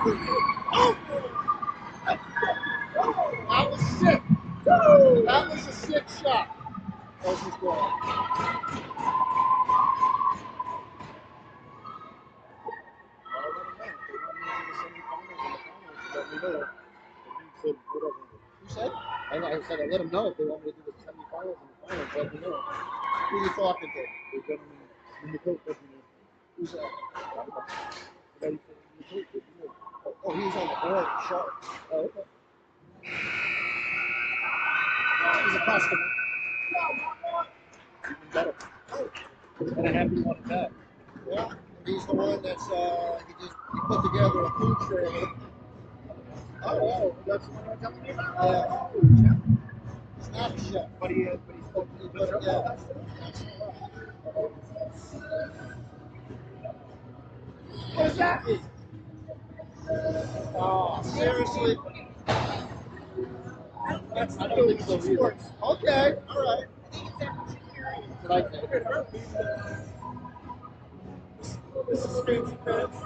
That was sick. That was a sick shot. That was good. Who said? I said I let him know if they want me to do the semifinals and the finals. Let me know. Who are you talking to? The gentleman in the coat. Who's that? Oh, he was on the board. Sharks. Oh, okay. He's a customer. Even better. And a happy one at that. Yeah. He's the one that's he put together a food trailer. Oh, that's the one you were telling me about? Yeah. He's not a chef. But he's supposed to be good. Yeah. What does that mean? Oh, seriously? That's I don't think so either. Okay, all right. Did I take it? This is fancy pants.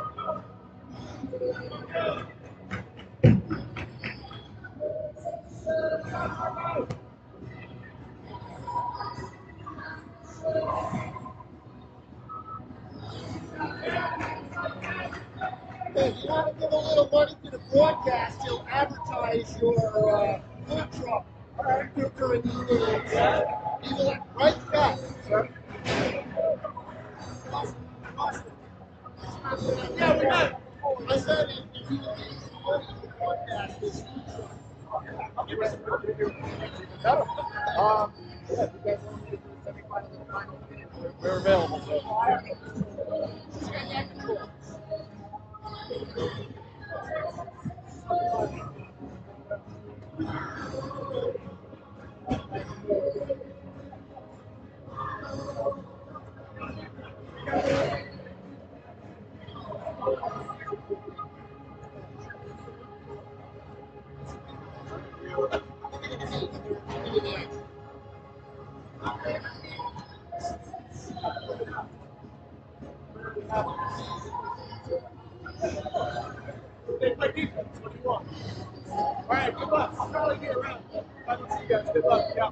Hey, you want to give a little money to the broadcast, you'll advertise your food truck during the evening. Right back. Yeah, we met. I said if you need some money to the broadcast, this food truck. Yeah, you guys want me to do the semifinals and the finals? We're available, so. Just got that control. They play defense. What do you want? All right, good luck. I'll probably be around. I don't see you guys. Good luck. Yeah.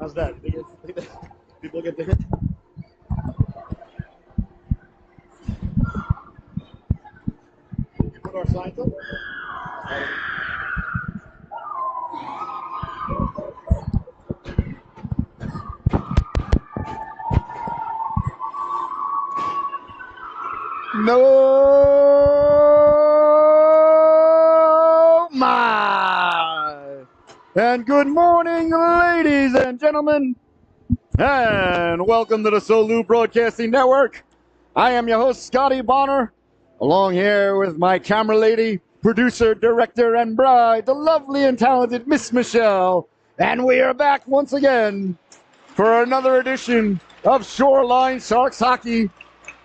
How's that? People get to hit? our signs up? No, my. And good morning, ladies and gentlemen, and welcome to the Solu Broadcasting Network. I am your host, Scotty Bonner, along here with my camera lady, producer, director, and bride, the lovely and talented Miss Michelle. And we are back once again for another edition of Shoreline Sharks Hockey.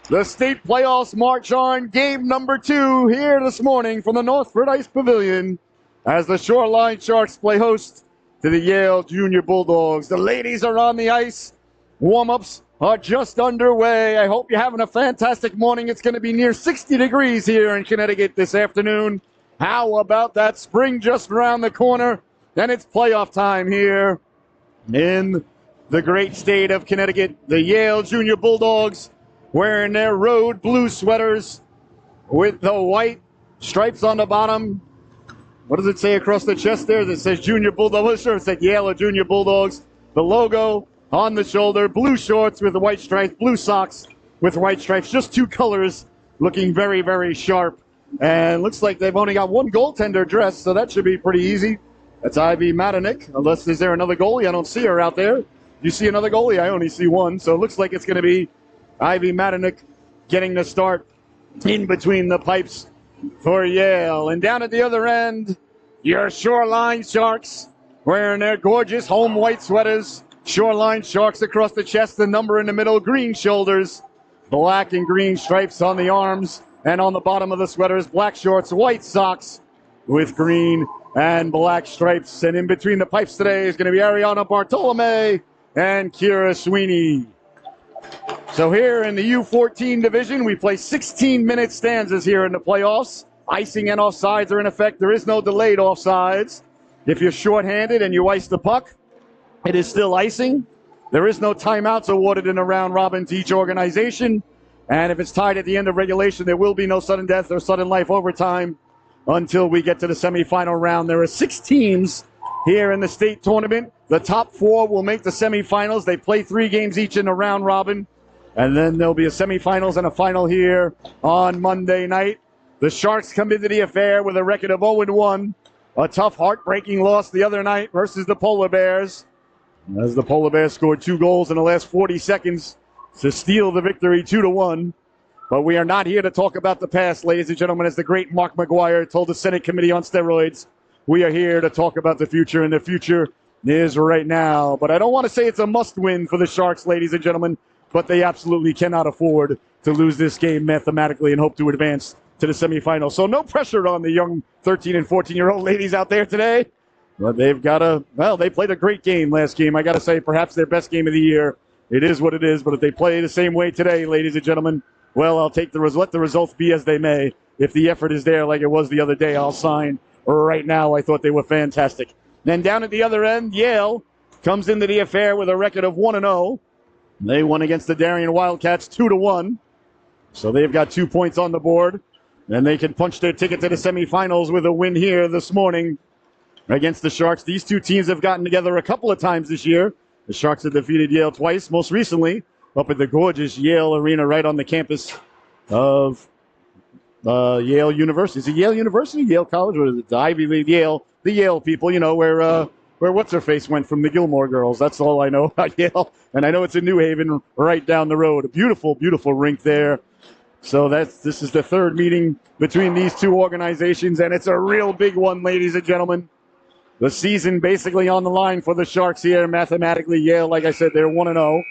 The state playoffs march on, game number 2 here this morning from the Northford Ice Pavilion as the Shoreline Sharks play host to the Yale Junior Bulldogs. The ladies are on the ice. Warm-ups are just underway. I hope you're having a fantastic morning. It's going to be near 60 degrees here in Connecticut this afternoon. How about that? Spring just around the corner, and it's playoff time here in the great state of Connecticut. The Yale Junior Bulldogs wearing their road blue sweaters with the white stripes on the bottom. What does it say across the chest there? It says Junior Bulldogs. I'm sure it said Yale or Junior Bulldogs. The logo on the shoulder, blue shorts with the white stripes, blue socks with white stripes. Just 2 colors looking very, very sharp. And looks like they've only got 1 goaltender dressed, so that should be pretty easy. That's Ivy Matanik. Unless, is there another goalie? I don't see her out there. You see another goalie? I only see one. So it looks like it's going to be Ivy Matanik getting the start in between the pipes for Yale. And down at the other end, your Shoreline Sharks wearing their gorgeous home white sweaters. Shoreline Sharks across the chest, the number in the middle, green shoulders, black and green stripes on the arms and on the bottom of the sweaters, black shorts, white socks with green and black stripes. And in between the pipes today is going to be Ariana Bartolome and Kira Sweeney. So here in the U14 division, we play 16-minute stanzas here in the playoffs. Icing and offsides are in effect. There is no delayed offsides. If you're shorthanded and you ice the puck, it is still icing. There is no timeouts awarded in a round robin to each organization. And if it's tied at the end of regulation, there will be no sudden death or sudden life overtime until we get to the semifinal round. There are 6 teams here in the state tournament. The top 4 will make the semifinals. They play 3 games each in the round robin. And then there'll be a semifinals and a final here on Monday night. The Sharks come into the affair with a record of 0-1. A tough, heartbreaking loss the other night versus the Polar Bears, as the Polar Bears scored 2 goals in the last 40 seconds to steal the victory 2-1. But we are not here to talk about the past, ladies and gentlemen. As the great Mark McGuire told the Senate Committee on Steroids, we are here to talk about the future, and the future is right now. But I don't want to say it's a must-win for the Sharks, ladies and gentlemen, but they absolutely cannot afford to lose this game mathematically and hope to advance to the semifinals. So no pressure on the young 13 and 14-year-old ladies out there today. But they've got they played a great game last game. I got to say, perhaps their best game of the year. It is what it is, but if they play the same way today, ladies and gentlemen, well, I'll take let the results be as they may. If the effort is there like it was the other day, I'll sign right now. I thought they were fantastic. Then down at the other end, Yale comes into the affair with a record of 1-0. They won against the Darien Wildcats 2-1. So they've got 2 points on the board. And they can punch their ticket to the semifinals with a win here this morning against the Sharks. These 2 teams have gotten together a couple of times this year. The Sharks have defeated Yale twice, most recently up at the gorgeous Yale Arena right on the campus of Yale University. Is it Yale University? Yale College? Or is it the Ivy League? Yale. The Yale people, you know, where What's-Her-Face went from the Gilmore Girls. That's all I know about Yale. And I know it's in New Haven right down the road. A beautiful, beautiful rink there. So this is the 3rd meeting between these 2 organizations, and it's a real big one, ladies and gentlemen. The season basically on the line for the Sharks here. Mathematically, Yale, like I said, they're 1-0.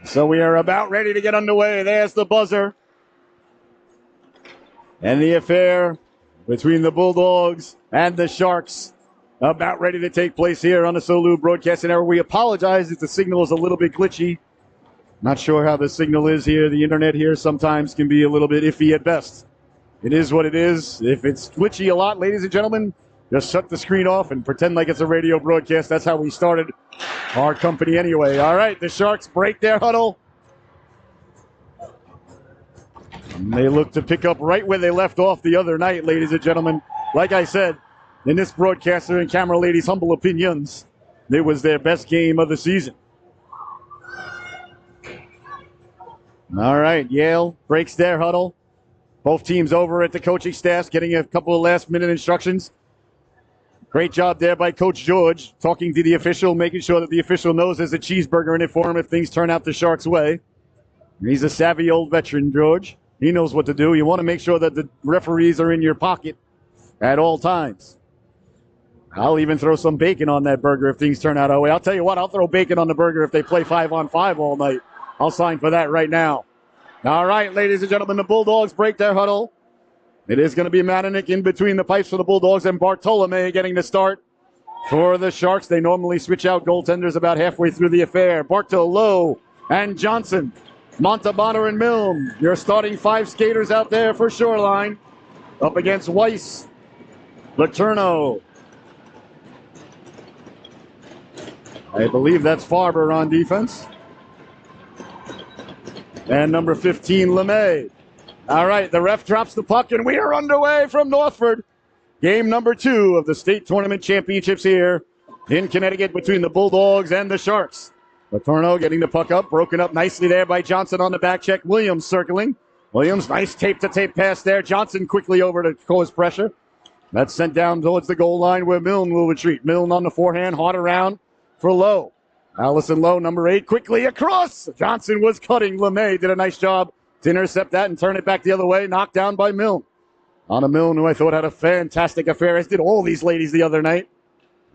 So we are about ready to get underway. There's the buzzer. And the affair between the Bulldogs and the Sharks about ready to take place here on the Solu Broadcasting Network. We apologize if the signal is a little bit glitchy. Not sure how the signal is here. The internet here sometimes can be a little bit iffy at best. It is what it is. If it's glitchy a lot, ladies and gentlemen, just shut the screen off and pretend like it's a radio broadcast. That's how we started our company anyway. All right, the Sharks break their huddle. And they look to pick up right where they left off the other night, ladies and gentlemen. Like I said, in this broadcaster and camera ladies' humble opinions, it was their best game of the season. All right, Yale breaks their huddle. Both teams over at the coaching staff, getting a couple of last-minute instructions. Great job there by Coach George, talking to the official, making sure that the official knows there's a cheeseburger in it for him if things turn out the Sharks' way. He's a savvy old veteran, George. He knows what to do. You want to make sure that the referees are in your pocket at all times. I'll even throw some bacon on that burger if things turn out our way. I'll tell you what, I'll throw bacon on the burger if they play 5-on-5 all night. I'll sign for that right now. All right, ladies and gentlemen, the Bulldogs break their huddle. It is going to be Matanik in between the pipes for the Bulldogs and Bartolome getting the start for the Sharks. They normally switch out goaltenders about halfway through the affair. Barto, Lowe, and Johnson. Montalbano and Milne, your starting 5 skaters out there for Shoreline. Up against Weiss, Letourneau. I believe that's Farber on defense. And number 15, LeMay. All right, the ref drops the puck, and we are underway from Northford. Game number 2 of the state tournament championships here in Connecticut between the Bulldogs and the Sharks. Letourneau getting the puck up, broken up nicely there by Johnson on the back check. Williams circling. Williams, nice tape-to-tape pass there. Johnson quickly over to cause pressure. That's sent down towards the goal line where Milne will retreat. Milne on the forehand, hard around for Lowe. Allison Lowe, number 8, quickly across. Johnson was cutting. LeMay did a nice job to intercept that and turn it back the other way. Knocked down by Milne. Anna Milne, who I thought had a fantastic affair, as did all these ladies the other night.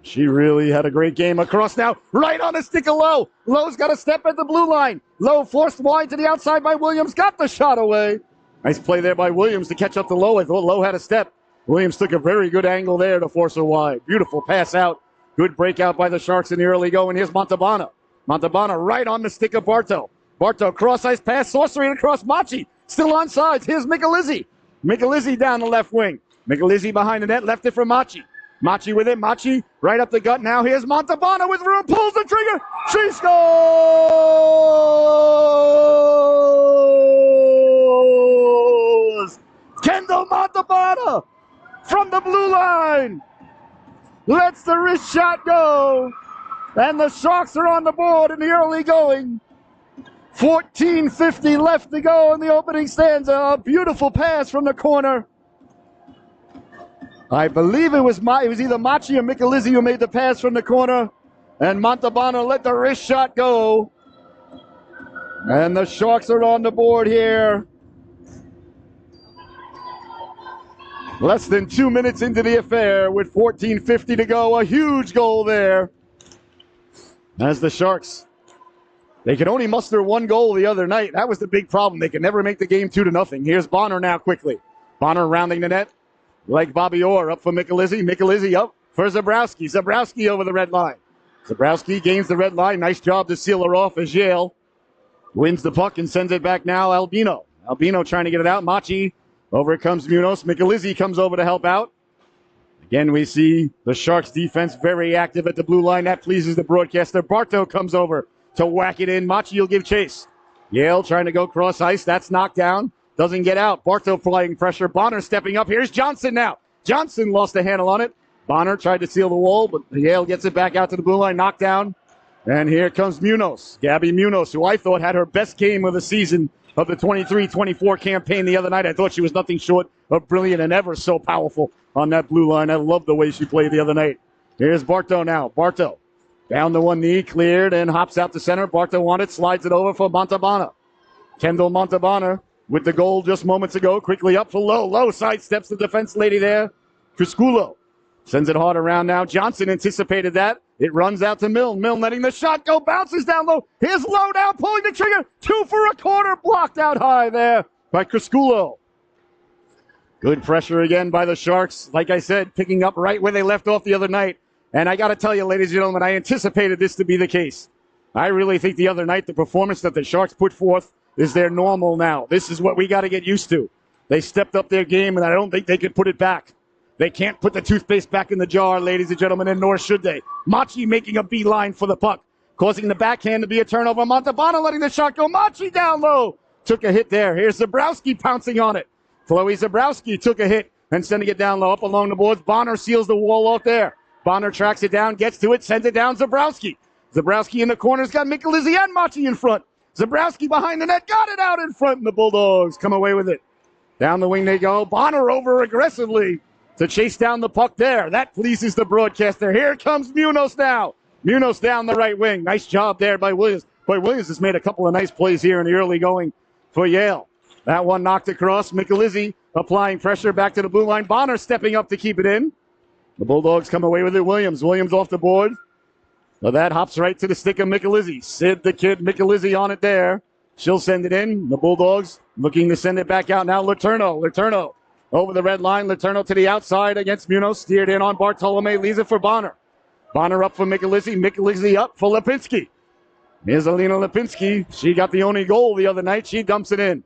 She really had a great game. Across now, right on the stick of Lowe. Lowe's got a step at the blue line. Lowe forced wide to the outside by Williams. Got the shot away. Nice play there by Williams to catch up to Lowe. I thought Lowe had a step. Williams took a very good angle there to force her wide. Beautiful pass out. Good breakout by the Sharks in the early going. Here's Montalbano. Montalbano right on the stick of Barto. Barto, cross-ice pass, sorcery across Machi. Still on sides. Here's Michelizzi. Michelizzi down the left wing. Michelizzi behind the net, left it for Machi. Machi with it. Machi right up the gut now. Here's Montalbano with room. Pulls the trigger. She scores! Kendall Montalbano from the blue line. Lets the wrist shot go. And the Sharks are on the board in the early going. 14:50 left to go in the opening stanza. A beautiful pass from the corner. I believe it was either Machi or Michelizzi who made the pass from the corner. And Montalbano let the wrist shot go. And the Sharks are on the board here. Less than 2 minutes into the affair with 14:50 to go. A huge goal there. As the Sharks, they could only muster 1 goal the other night. That was the big problem. They could never make the game 2-0. Here's Bonner now quickly. Bonner rounding the net. Like Bobby Orr, up for Michelizzi. Michelizzi up for Zabrowski. Zabrowski over the red line. Zabrowski gains the red line. Nice job to seal her off as Yale wins the puck and sends it back now. Albino. Albino trying to get it out. Machi. Over comes Munoz. Michelizzi comes over to help out. Again, we see the Sharks defense very active at the blue line. That pleases the broadcaster. Barto comes over to whack it in. Machi will give chase. Yale trying to go cross ice. That's knocked down. Doesn't get out. Barto applying pressure. Bonner stepping up. Here's Johnson now. Johnson lost a handle on it. Bonner tried to seal the wall, but Yale gets it back out to the blue line. Knocked down. And here comes Munoz. Gabby Munoz, who I thought had her best game of the season of the 23-24 campaign the other night. I thought she was nothing short of brilliant and ever so powerful on that blue line. I love the way she played the other night. Here's Barto now. Barto down to one knee, cleared, and hops out to center. Barto wanted, slides it over for Montalbano. Kendall Montalbano with the goal just moments ago. Quickly up for Lowe. Lowe sidesteps the defense lady there. Crisculo sends it hard around now. Johnson anticipated that. It runs out to Milne. Milne letting the shot go. Bounces down low. Here's Lowe now pulling the trigger. 2 for a corner. Blocked out high there by Crisculo. Good pressure again by the Sharks. Like I said, picking up right where they left off the other night. And I got to tell you, ladies and gentlemen, I anticipated this to be the case. I really think the other night, the performance that the Sharks put forth is their normal now. This is what we got to get used to. They stepped up their game, and I don't think they could put it back. They can't put the toothpaste back in the jar, ladies and gentlemen, and nor should they. Machi making a beeline for the puck, causing the backhand to be a turnover. Montalbano letting the shot go. Machi down low. took a hit there. Here's Zabrowski pouncing on it. Chloe Zabrowski took a hit and sending it down low up along the boards. Bonner seals the wall off there. Bonner tracks it down, gets to it, sends it down. Zabrowski. Zabrowski in the corner's got Michelizzi and Machi in front. Zabrowski behind the net, got it out in front, and the Bulldogs come away with it. Down the wing they go. Bonner over aggressively to chase down the puck there. That pleases the broadcaster. Here comes Munoz now. Munoz down the right wing. Nice job there by Williams. Boy, Williams has made a couple of nice plays here in the early going for Yale. That one knocked across. Michelizzi applying pressure back to the blue line. Bonner stepping up to keep it in. The Bulldogs come away with it. Williams off the board. Well, that hops right to the stick of Michelizzi. Sid the kid, Michelizzi on it there. She'll send it in. The Bulldogs looking to send it back out now. Letourneau over the red line. Letourneau to the outside against Munoz. Steered in on Bartolome. Leaves it for Bonner. Bonner up for Michelizzi. Michelizzi up for Lipinski. Here's Alina Lipinski. She got the only goal the other night. She dumps it in.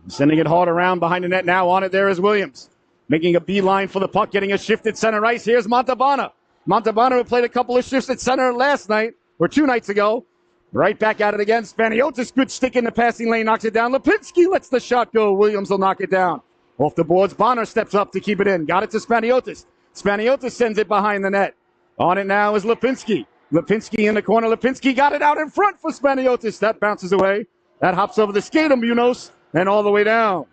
Sending it hard around behind the net now. On it there is Williams. Making a beeline for the puck. Getting a shift at center ice. Here's Montalbano. Montalbano who played a couple of shifts at center last night, or 2 nights ago. Right back at it again. Spaniotis, good stick in the passing lane, knocks it down. Lipinski lets the shot go. Williams will knock it down. Off the boards, Bonner steps up to keep it in. Got it to Spaniotis. Spaniotis sends it behind the net. On it now is Lipinski. Lipinski in the corner. Lipinski got it out in front for Spaniotis. That bounces away. That hops over the skate of Munoz and all the way down.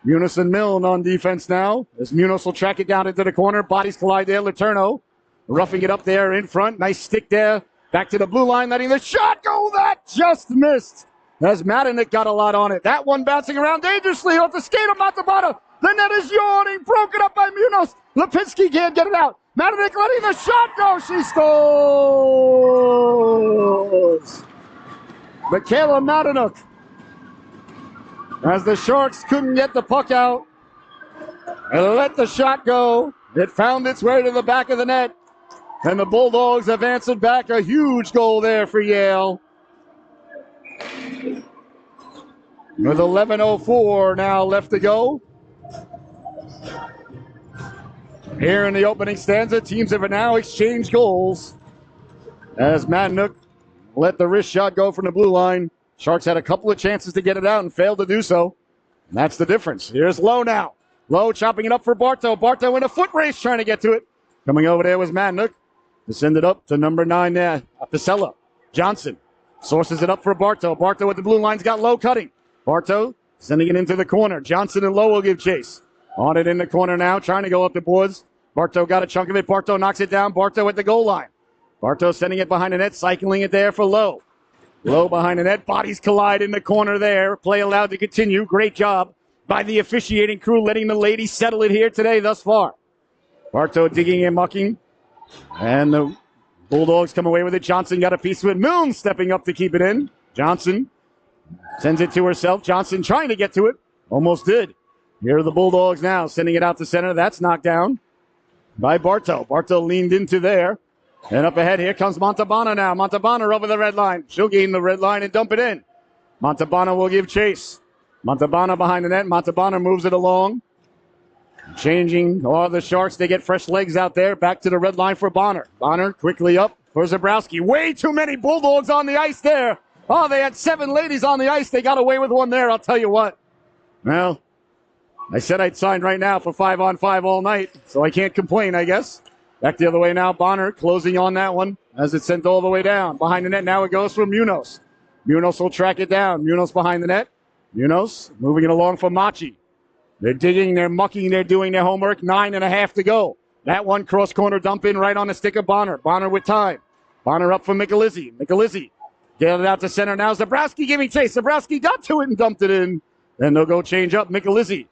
Munoz and Milne on defense now. As Munoz will track it down into the corner. Bodies collide there. Letourneau roughing it up there in front. Nice stick there. Back to the blue line, letting the shot go. That just missed. As Matanik got a lot on it. That one bouncing around dangerously off the skate of Montalbano. The net is yawning. Broken up by Munoz. Lipinski can't get it out. Matanik letting the shot go. She scores. Michaela Matanik. As the Sharks couldn't get the puck out and let the shot go, it found its way to the back of the net. And the Bulldogs have answered back. A huge goal there for Yale. With 11:04 now left to go. Here in the opening stanza, teams have now exchanged goals. As Madnook let the wrist shot go from the blue line. Sharks had a couple of chances to get it out and failed to do so. And that's the difference. Here's Lowe now. Lowe chopping it up for Bartow. Bartow in a foot race trying to get to it. Coming over there was Madnook. To send it up to number 9 there, Pacella. Johnson sources it up for Bartow. Bartow at the blue line's got Lowe cutting. Bartow sending it into the corner. Johnson and Lowe will give chase. On it in the corner now, trying to go up the boards. Bartow got a chunk of it. Bartow knocks it down. Bartow at the goal line. Bartow sending it behind the net, cycling it there for Lowe. Lowe behind the net. Bodies collide in the corner there. Play allowed to continue. Great job by the officiating crew, letting the ladies settle it here today thus far. Bartow digging and mucking. And the Bulldogs come away with it. Johnson got a piece of it. Milne stepping up to keep it in. Johnson sends it to herself. Johnson trying to get to it. Almost did. Here are the Bulldogs now, sending it out to center. That's knocked down by Bartow. Bartow leaned into there. And up ahead, here comes Montalbano now. Montalbano over the red line. She'll gain the red line and dump it in. Montalbano will give chase. Montalbano behind the net. Montalbano moves it along. Changing all the Sharks. They get fresh legs out there. Back to the red line for Bonner. Bonner quickly up for Zabrowski. Way too many Bulldogs on the ice there. Oh, they had 7 ladies on the ice. They got away with one there, I'll tell you what. Well, I said I'd sign right now for 5-on-5 all night, so I can't complain, I guess. Back the other way now. Bonner closing on that one as it's sent all the way down. Behind the net now it goes for Munoz. Munoz will track it down. Munoz behind the net. Munoz moving it along for Machi. They're digging, they're mucking, they're doing their homework. 9.5 to go. That one cross corner dump in right on the stick of Bonner. Bonner with time. Bonner up for Michelizzi. Michelizzi get it out to center now. Zabrowski giving chase. Zabrowski got to it and dumped it in. Then they'll go change up. Michelizzi,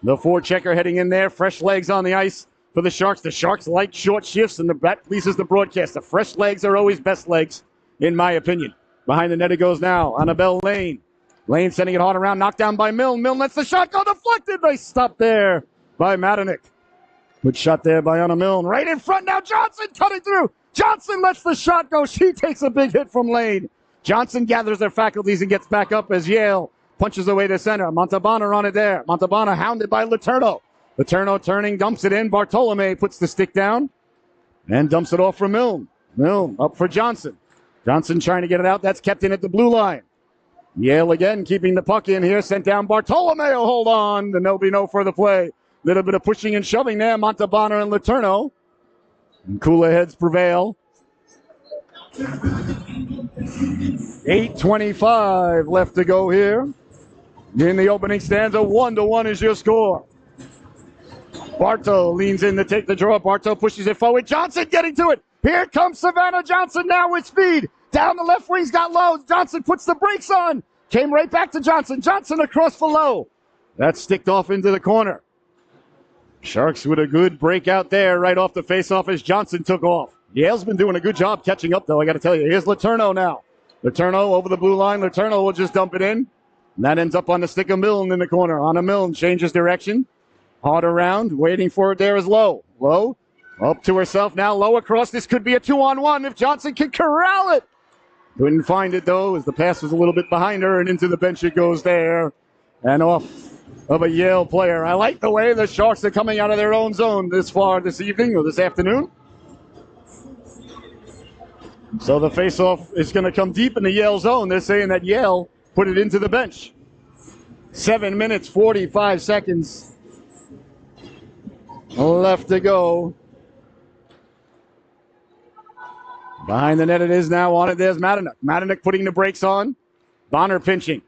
the forechecker heading in there. Fresh legs on the ice for the Sharks. The Sharks like short shifts, and that pleases the broadcaster. Fresh legs are always best legs, in my opinion. Behind the net it goes now. Annabelle Lane. Lane sending it hard around, knocked down by Milne. Milne lets the shot go deflected. Nice stop there by Matanik. Good shot there by Anna Milne. Right in front now. Johnson cutting through. Johnson lets the shot go. She takes a big hit from Lane. Johnson gathers their faculties and gets back up as Yale punches away to center. Montalbano on it there. Montalbano hounded by Letourneau. Letourneau turning, dumps it in. Bartolome puts the stick down and dumps it off for Milne. Milne up for Johnson. Johnson trying to get it out. That's kept in at the blue line. Yale again keeping the puck in here. Sent down Bartolomeo. Hold on. Then there'll be no further play. Little bit of pushing and shoving there. Montalbano and Letourneau. And cooler heads prevail. 8:25 left to go here. In the opening stanza, 1-1 is your score. Bartow leans in to take the draw. Bartow pushes it forward. Johnson getting to it. Here comes Savannah Johnson now with speed. Down the left wing's got Lowe. Johnson puts the brakes on. Came right back to Johnson. Johnson across for Lowe. That's sticked off into the corner. Sharks with a good breakout there right off the faceoff as Johnson took off. Yale's been doing a good job catching up, though, I got to tell you. Here's Letourneau now. Letourneau over the blue line. Letourneau will just dump it in. And that ends up on the stick of Milne in the corner. On a Milne changes direction. Hard around. Waiting for it there is Lowe. Lowe up to herself now. Lowe across. This could be a 2-on-1 if Johnson can corral it. Couldn't find it, though, as the pass was a little bit behind her. And into the bench it goes there. And off of a Yale player. I like the way the Sharks are coming out of their own zone this far this evening or this afternoon. So the faceoff is going to come deep in the Yale zone. They're saying that Yale put it into the bench. 7 minutes, 45 seconds left to go. Behind the net it is now. On it, there's Matanuck. Matanuck putting the brakes on. Bonner pinching.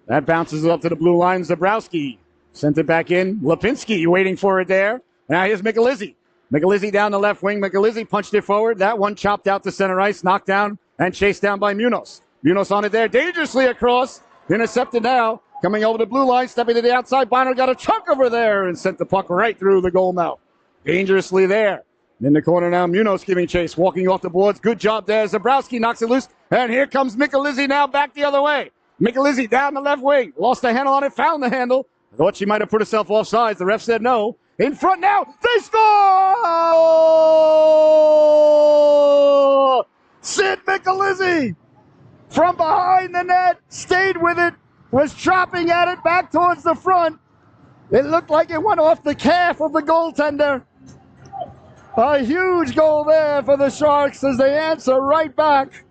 That bounces up to the blue line. Zabrowski sent it back in. Lipinski waiting for it there. Now here's Michelizzi. Michelizzi down the left wing. Michelizzi punched it forward. That one chopped out to center ice. Knocked down and chased down by Munoz. Munoz on it there. Dangerously across. Intercepted now. Coming over the blue line. Stepping to the outside. Bonner got a chunk over there and sent the puck right through the goal mouth. Dangerously there. In the corner now. Munoz giving chase. Walking off the boards. Good job there. Zabrowski knocks it loose. And here comes Michelizzi now back the other way. Michelizzi down the left wing. Lost the handle on it. Found the handle. I thought she might have put herself offsides. The ref said no. In front now. They score! Sid Michelizzi from behind the net. Stayed with it. Was chopping at it back towards the front. It looked like it went off the calf of the goaltender. A huge goal there for the Sharks as they answer right back.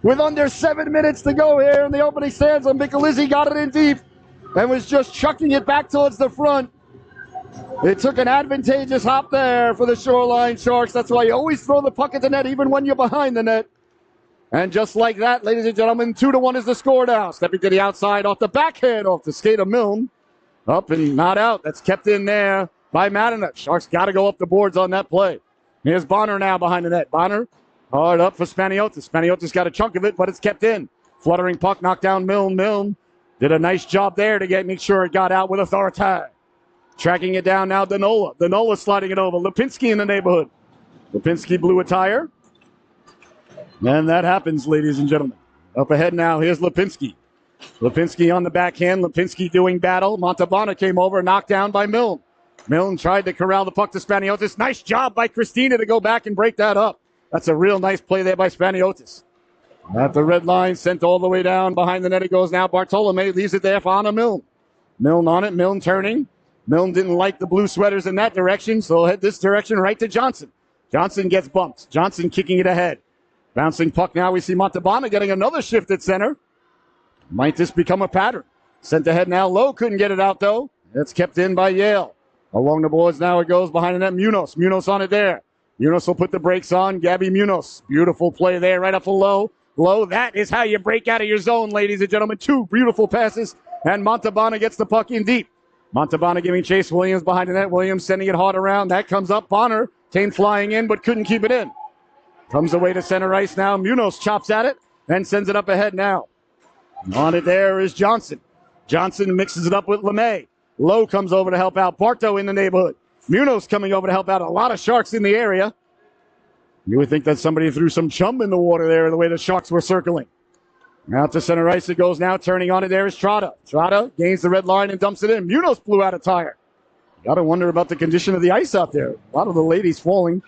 With under 7 minutes to go here in the opening stanza, Michelizzi got it in deep and was just chucking it back towards the front. It took an advantageous hop there for the Shoreline Sharks. That's why you always throw the puck at the net even when you're behind the net. And just like that, ladies and gentlemen, 2-1 is the score now. Stepping to the outside off the backhand off the skate of Milne. Up and not out. That's kept in there by Matanuck. Sharks got to go up the boards on that play. Here's Bonner now behind the net. Bonner hard up for Spaniotis. Spaniotis got a chunk of it, but it's kept in. Fluttering puck knocked down Milne. Milne did a nice job there to make sure it got out with authority. Tracking it down now, Danola. Danola sliding it over. Lipinski in the neighborhood. Lipinski blew a tire. And that happens, ladies and gentlemen. Up ahead now, here's Lipinski. Lipinski on the backhand. Lipinski doing battle. Montalbano came over, knocked down by Milne. Milne tried to corral the puck to Spaniotis. Nice job by Christina to go back and break that up. That's a real nice play there by Spaniotis. At the red line, sent all the way down. Behind the net it goes now. Bartolome leaves it there for Anna Milne. Milne on it. Milne turning. Milne didn't like the blue sweaters in that direction, so he'll head this direction right to Johnson. Johnson gets bumped. Johnson kicking it ahead. Bouncing puck now. We see Montalbano getting another shift at center. Might this become a pattern? Sent ahead now. Lowe couldn't get it out, though. It's kept in by Yale. Along the boards now it goes behind the net. Munoz. Munoz on it there. Munoz will put the brakes on. Gabby Munoz. Beautiful play there right up for Lowe. Lowe, that is how you break out of your zone, ladies and gentlemen. Two beautiful passes, and Montalbano gets the puck in deep. Montalbano giving chase. Williams behind the net. Williams sending it hard around. That comes up. Bonner came flying in, but couldn't keep it in. Comes away to center ice now. Munoz chops at it and sends it up ahead now. On it there is Johnson. Johnson mixes it up with LeMay. Lowe comes over to help out. Bartow in the neighborhood. Munoz coming over to help out. A lot of Sharks in the area. You would think that somebody threw some chum in the water there the way the Sharks were circling. Out to center ice it goes now. Turning on it there is Trotta. Trotta gains the red line and dumps it in. Munoz blew out a tire. Got to wonder about the condition of the ice out there. A lot of the ladies falling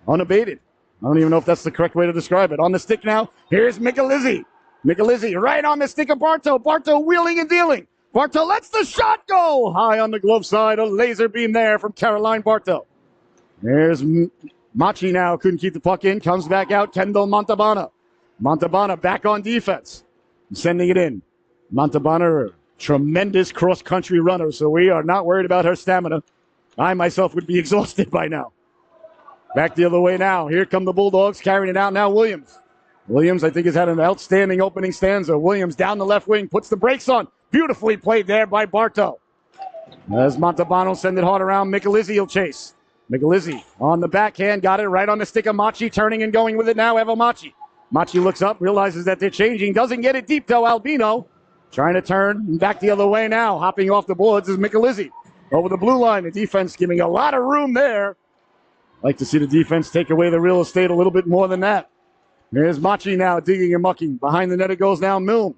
unabated. I don't even know if that's the correct way to describe it. On the stick now, here's Michelizzi. Michelizzi right on the stick of Bartow. Bartow wheeling and dealing. Bartow lets the shot go. High on the glove side, a laser beam there from Caroline Bartow. There's Machi now, couldn't keep the puck in. Comes back out, Kendall Montalbano. Montalbano back on defense. Sending it in. Montalbano, a tremendous cross-country runner, so we are not worried about her stamina. I myself would be exhausted by now. Back the other way now. Here come the Bulldogs carrying it out now. Williams. Williams, I think, has had an outstanding opening stanza. Williams down the left wing, puts the brakes on. Beautifully played there by Bartow. As Montalbano send it hard around, Michelizzi will chase. Michelizzi on the backhand, got it right on the stick of Machi, turning and going with it now, Eva Machi. Machi looks up, realizes that they're changing, doesn't get it deep though, Albino. Trying to turn back the other way now, hopping off the boards is Michelizzi. Over the blue line, the defense giving a lot of room there. Like to see the defense take away the real estate a little bit more than that. Here's Machi now digging and mucking. Behind the net it goes now, Milne.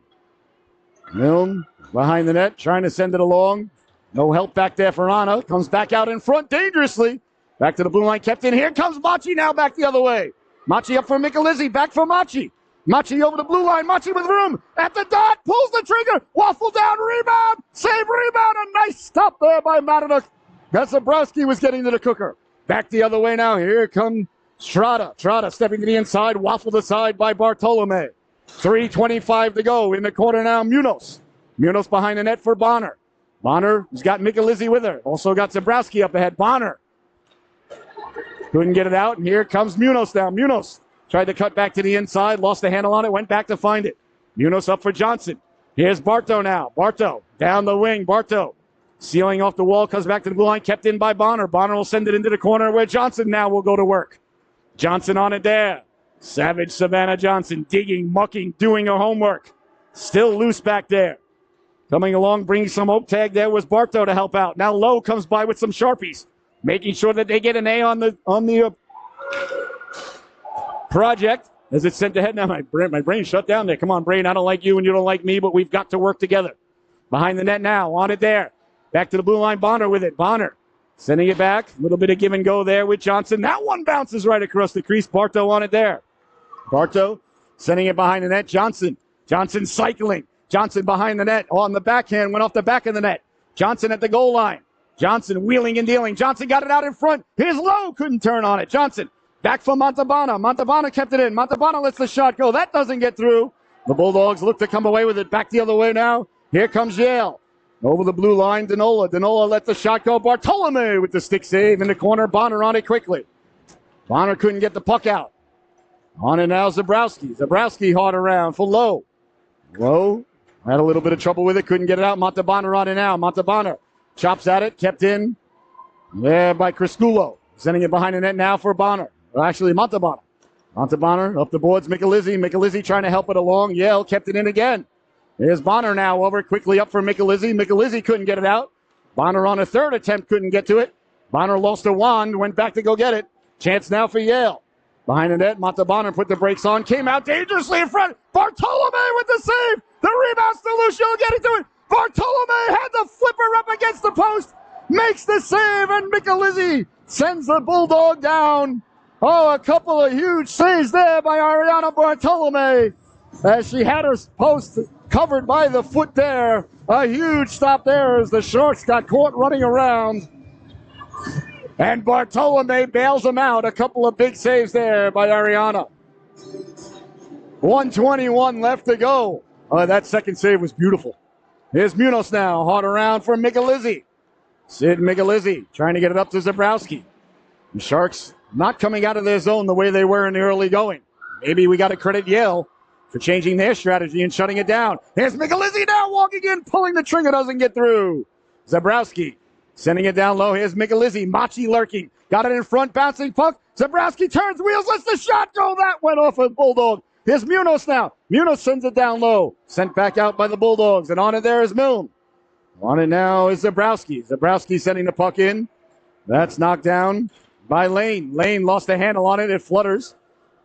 Milne behind the net, trying to send it along. No help back there for Anna. Comes back out in front dangerously. Back to the blue line, kept in. Here comes Machi now back the other way. Machi up for Michelizzi, back for Machi. Machi over the blue line, Machi with room. At the dot, pulls the trigger. Waffle down, rebound. Save, rebound. A nice stop there by Madanuk. As Zabrowski was getting to the cooker. Back the other way now. Here comes Strada. Strada stepping to the inside, waffled aside by Bartolome. 3:25 to go in the quarter now. Munoz. Munoz behind the net for Bonner. Bonner has got Michelizzi with her. Also got Zabrowski up ahead. Bonner couldn't get it out, and here comes Munoz now. Munoz tried to cut back to the inside, lost the handle on it, went back to find it. Munoz up for Johnson. Here's Bartow now. Bartow down the wing. Bartow sealing off the wall, comes back to the blue line, kept in by Bonner. Bonner will send it into the corner where Johnson now will go to work. Johnson on it there. Savage Savannah Johnson digging, mucking, doing her homework. Still loose back there. Coming along, bringing some oak tag there was Bartow to help out. Now Lowe comes by with some Sharpies, making sure that they get an A on the project as it's sent ahead. Now my brain shut down there. Come on, brain, I don't like you and you don't like me, but we've got to work together. Behind the net now, on it there. Back to the blue line, Bonner with it. Bonner sending it back. A little bit of give and go there with Johnson. That one bounces right across the crease. Bartow on it there. Bartow sending it behind the net. Johnson cycling. Johnson behind the net. On the backhand, went off the back of the net. Johnson at the goal line. Johnson wheeling and dealing. Johnson got it out in front. Here's Lowe. Couldn't turn on it. Johnson back for Montalbano. Montalbano kept it in. Montalbano lets the shot go. That doesn't get through. The Bulldogs look to come away with it. Back the other way now. Here comes Yale. Over the blue line, Danola. Danola lets the shot go. Bartolome with the stick save in the corner. Bonner on it quickly. Bonner couldn't get the puck out. On it now, Zabrowski. Zabrowski hard around for Lowe. Lowe had a little bit of trouble with it. Couldn't get it out. Montalbano on it now. Montalbano chops at it. Kept in there by Crisculo. Sending it behind the net now for Bonner. Well, actually, Montalbano. Montalbano up the boards. Michelizzi. Michelizzi trying to help it along. Yale kept it in again. Here's Bonner now over quickly up for Michelizzi. Michelizzi couldn't get it out. Bonner on a third attempt couldn't get to it. Bonner lost a wand, went back to go get it. Chance now for Yale. Behind the net, Montalbano put the brakes on, came out dangerously in front. Bartolome with the save. The rebound to Lucio, getting to it. Bartolome had the flipper up against the post. Makes the save, and Michelizzi sends the Bulldog down. Oh, a couple of huge saves there by Ariana Bartolome as she had her post covered by the foot there. A huge stop there as the Sharks got caught running around. And Bartolome bails them out. A couple of big saves there by Ariana. 1:21 left to go. Oh, that second save was beautiful. Here's Munoz now. Hard around for Michelizzi. Sid Michelizzi trying to get it up to Zabrowski. The Sharks not coming out of their zone the way they were in the early going. Maybe we got to credit Yale for changing their strategy and shutting it down. Here's Michelizzi now walking in, pulling the trigger, doesn't get through. Zabrowski sending it down low. Here's Michelizzi. Machi lurking. Got it in front, bouncing puck. Zabrowski turns, wheels, lets the shot go. That went off a Bulldog. Here's Munoz now. Munoz sends it down low. Sent back out by the Bulldogs. And on it there is Milne. On it now is Zabrowski. Zabrowski sending the puck in. That's knocked down by Lane. Lane lost the handle on it. It flutters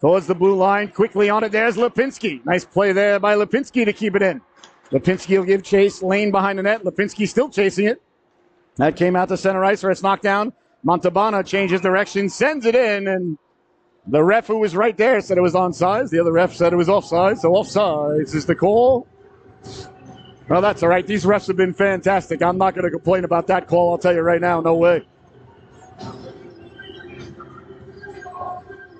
towards the blue line. Quickly on it, there's Lipinski. Nice play there by Lipinski to keep it in. Lipinski will give chase. Lane behind the net. Lipinski still chasing it. That came out to center ice where it's knocked down. Montalbano changes direction, sends it in, and the ref who was right there said it was onside. The other ref said it was offside, so offsides is the call. Well, that's all right. These refs have been fantastic. I'm not going to complain about that call, I'll tell you right now. No way.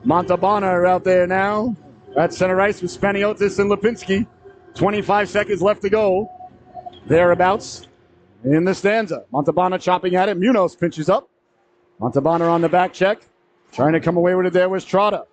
Montalbano out there now. At center ice with Spaniotis and Lipinski. 25 seconds left to go. thereabouts in the stanza. Montalbano chopping at it. Munoz pinches up. Montalbano on the back check. Trying to come away with it there was Trotta.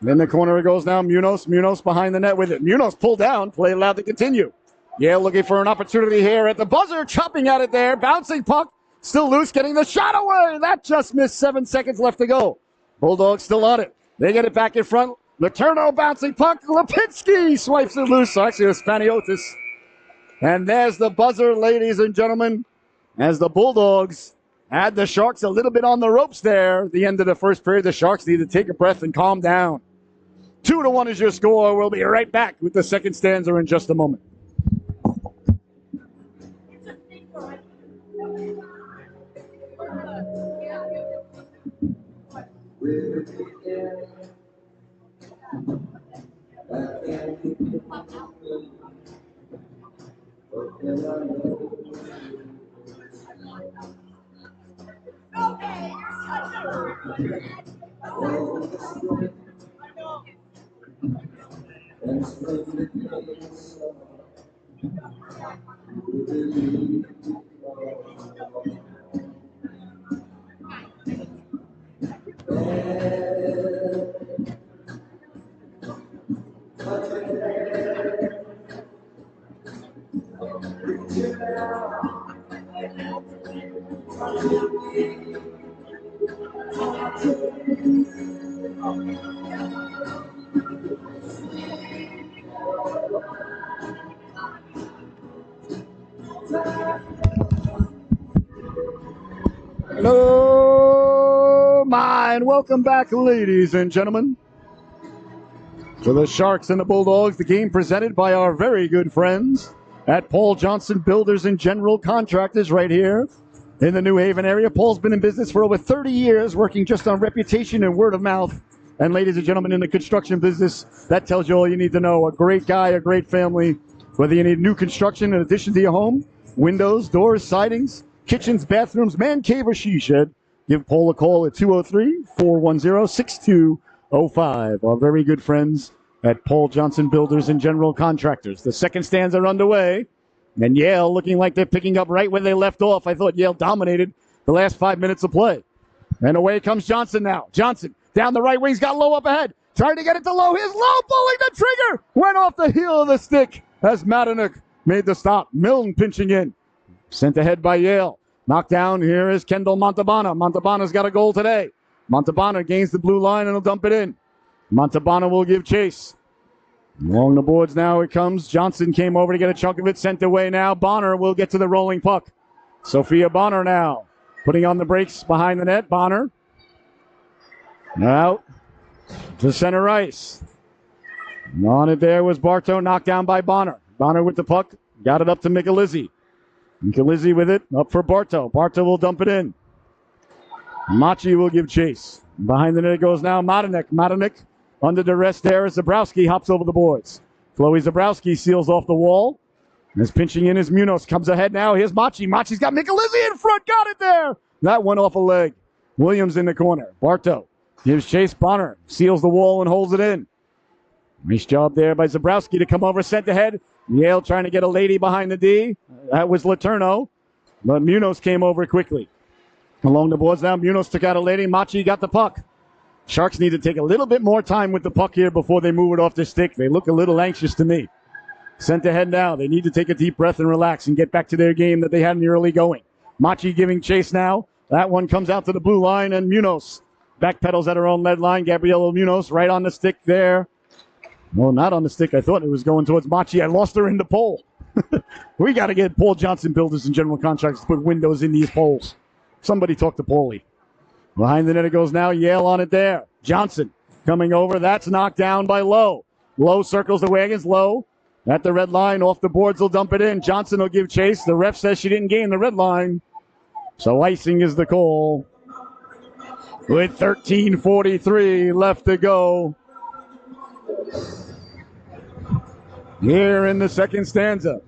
In the corner it goes now. Munoz behind the net with it. Munoz pulled down. Play allowed to continue. Yale looking for an opportunity here at the buzzer. Chopping at it there. Bouncing puck. Still loose. Getting the shot away. That just missed. 7 seconds left to go. Bulldogs still on it. They get it back in front. Letourneau bouncing puck. Lipinski swipes it loose. So actually it was Spaniotis. And there's the buzzer, ladies and gentlemen, as the Bulldogs had the Sharks a little bit on the ropes there at the end of the first period. The Sharks need to take a breath and calm down. 2-1 is your score. We'll be right back with the second stanza in just a moment. Hello, and welcome back, ladies and gentlemen, to the Sharks and the Bulldogs, the game presented by our very good friends at Paul Johnson Builders and General Contractors right here in the New Haven area. Paul's been in business for over 30 years, working just on reputation and word of mouth. And ladies and gentlemen, in the construction business, that tells you all you need to know. A great guy, a great family. Whether you need new construction in addition to your home, windows, doors, sidings, kitchens, bathrooms, man cave, or she shed, give Paul a call at 203-410-6205. Our very good friends at Paul Johnson Builders and General Contractors. The second stanza underway, and Yale looking like they're picking up right where they left off. I thought Yale dominated the last 5 minutes of play. And away comes Johnson now. Johnson down the right wing. He's got Lowe up ahead. Trying to get it to Lowe. Here's Lowe pulling the trigger. Went off the heel of the stick as Matanuck made the stop. Milne pinching in. Sent ahead by Yale. Knocked down. Here is Kendall Montalbano. Montalbano's got a goal today. Montalbano gains the blue line and will dump it in. Montalbano will give chase. Along the boards now it comes. Johnson came over to get a chunk of it. Sent away now. Bonner will get to the rolling puck. Sophia Bonner now. Putting on the brakes behind the net. Bonner. Out to center ice. And on it there was Bartow, knocked down by Bonner. Bonner with the puck. Got it up to Michelizzi. Michelizzi with it. Up for Bartow. Bartow will dump it in. Machi will give chase. Behind the net it goes now. Matanek under duress there as Zabrowski hops over the boards. Chloe Zabrowski seals off the wall. Is pinching in as Munoz comes ahead now. Here's Machi. Machi's got Michelizzi in front. Got it there. That went off a leg. Williams in the corner. Bartow gives chase. Bonner seals the wall and holds it in. Nice job there by Zabrowski to come over, sent ahead. Yale trying to get a lady behind the D. That was Letourneau. But Munoz came over quickly. Along the boards now, Munoz took out a lady. Machi got the puck. Sharks need to take a little bit more time with the puck here before they move it off the stick. They look a little anxious to me. Sent ahead now. They need to take a deep breath and relax and get back to their game that they had in the early going. Machi giving chase now. That one comes out to the blue line, and Munoz backpedals at her own lead line. Gabriela Munoz right on the stick there. No, not on the stick. I thought it was going towards Machi. I lost her in the pole. We got to get Paul Johnson Builders and General Contractors to put windows in these poles. Somebody talk to Paulie. Behind the net it goes now. Yale on it there. Johnson coming over. That's knocked down by Lowe. Lowe circles the wagons. Lowe at the red line. Off the boards. Will dump it in. Johnson will give chase. The ref says she didn't gain the red line. So icing is the call. With 13:43 left to go. Here in the second stanza.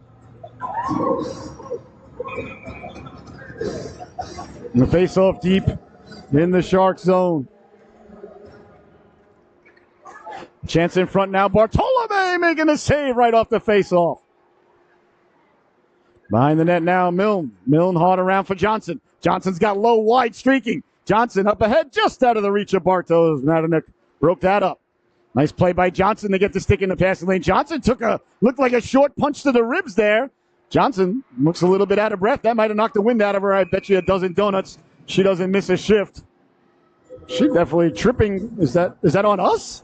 The face-off deep in the Shark zone. Chance in front now. Bartolome making a save right off the face-off. Behind the net now, Milne. Milne hard around for Johnson. Johnson's got low, wide streaking. Johnson up ahead, just out of the reach of Bartos. Matanek broke that up. Nice play by Johnson to get the stick in the passing lane. Johnson looked like a short punch to the ribs there. Johnson looks a little bit out of breath. That might have knocked the wind out of her. I bet you a dozen donuts. She doesn't miss a shift. She definitely tripping. Is that on us?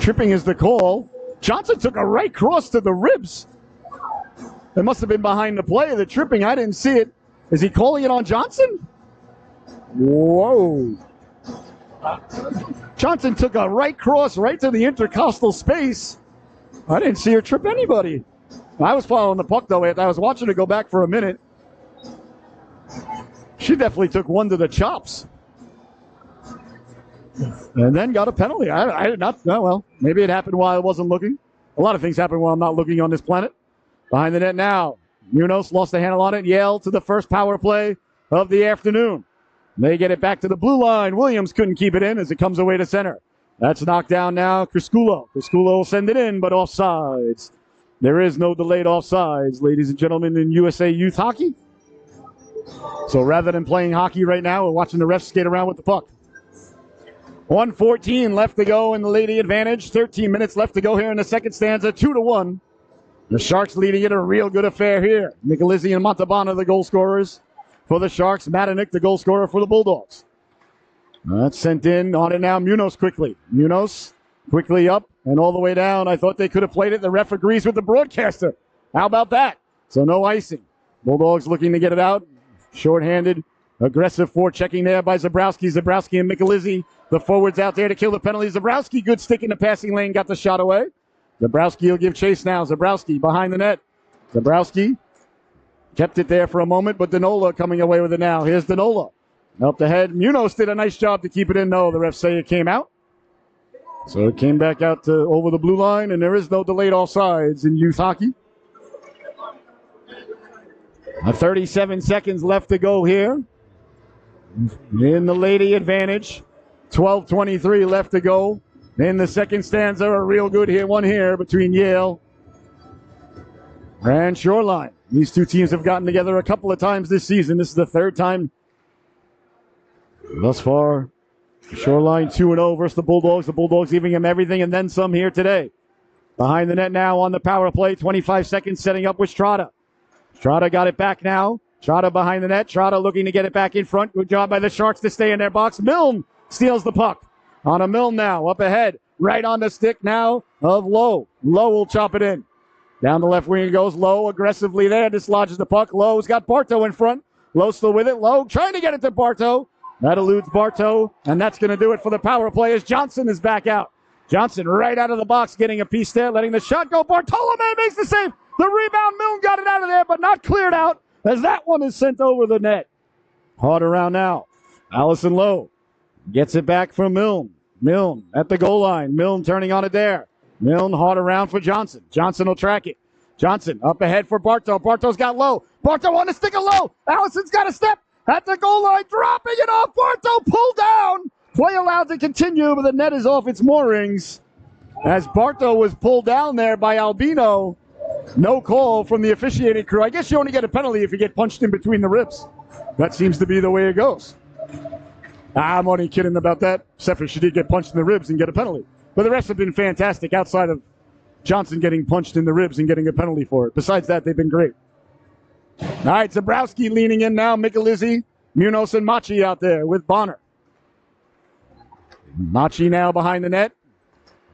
Tripping is the call. Johnson took a right cross to the ribs. It must have been behind the play. The tripping, I didn't see it. Is he calling it on Johnson? Whoa. Johnson took a right cross right to the intercostal space. I didn't see her trip anybody. I was following the puck, though. I was watching it go back for a minute. She definitely took one to the chops. And then got a penalty. I did not. Oh, well, maybe it happened while I wasn't looking. A lot of things happen while I'm not looking on this planet. Behind the net now. Munoz lost the handle on it. Yale to the first power play of the afternoon. They get it back to the blue line. Williams couldn't keep it in as it comes away to center. That's knocked down now. Crisculo. Crisculo will send it in, but offsides. There is no delayed offsides, ladies and gentlemen, in USA Youth Hockey. So rather than playing hockey right now, we're watching the refs skate around with the puck. 1:14 left to go in the Lady advantage. 13 minutes left to go here in the second stanza. 2-1. The Sharks leading it, a real good affair here. Michelizzi and Montalbano, the goal scorers for the Sharks. Matanek, the goal scorer for the Bulldogs. That's sent in. On it now, Munoz quickly. Munoz quickly up and all the way down. I thought they could have played it. The ref agrees with the broadcaster. How about that? So no icing. Bulldogs looking to get it out. Short-handed. Aggressive forechecking there by Zabrowski. Zabrowski and Michelizzi. The forwards out there to kill the penalty. Zabrowski, good stick in the passing lane, got the shot away. Zabrowski will give chase now. Zabrowski behind the net. Zabrowski kept it there for a moment, but Danola coming away with it now. Here's Danola. Up the head. Munoz did a nice job to keep it in. No, the refs say it came out. So it came back out to over the blue line, and there is no delayed offsides in youth hockey. 37 seconds left to go here in the Lady advantage. 12:23 left to go in the second stanza. A real good one here between Yale and Shoreline. These two teams have gotten together a couple of times this season. This is the third time thus far. Shoreline 2-0 versus the Bulldogs. The Bulldogs giving them everything and then some here today. Behind the net now on the power play. 25 seconds setting up with Strada. Strada got it back now. Strada behind the net. Strada looking to get it back in front. Good job by the Sharks to stay in their box. Milne steals the puck. On a Milne now. Up ahead. Right on the stick now of Lowe. Lowe will chop it in. Down the left wing it goes. Lowe aggressively there. Dislodges the puck. Lowe's got Bartow in front. Lowe still with it. Lowe trying to get it to Bartow. That eludes Bartow. And that's going to do it for the power play as Johnson is back out. Johnson right out of the box getting a piece there. Letting the shot go. Bartolome makes the save. The rebound. Milne got it out of there but not cleared out as that one is sent over the net. Hard around now. Allison Lowe gets it back from Milne. Milne at the goal line. Milne turning on it there. Milne hard around for Johnson. Johnson will track it. Johnson up ahead for Bartow. Bartow's got Lowe. Bartow on the stick of Lowe. Allison's got a step at the goal line. Dropping it off. Bartow pulled down. Play allowed to continue, but the net is off its moorings. As Bartow was pulled down there by Albino. No call from the officiating crew. I guess you only get a penalty if you get punched in between the ribs. That seems to be the way it goes. I'm only kidding about that. Except for she did get punched in the ribs and get a penalty. But the rest have been fantastic outside of Johnson getting punched in the ribs and getting a penalty for it. Besides that, they've been great. All right, Zabrowski leaning in now. Michelizzi, Munoz, and Machi out there with Bonner. Machi now behind the net.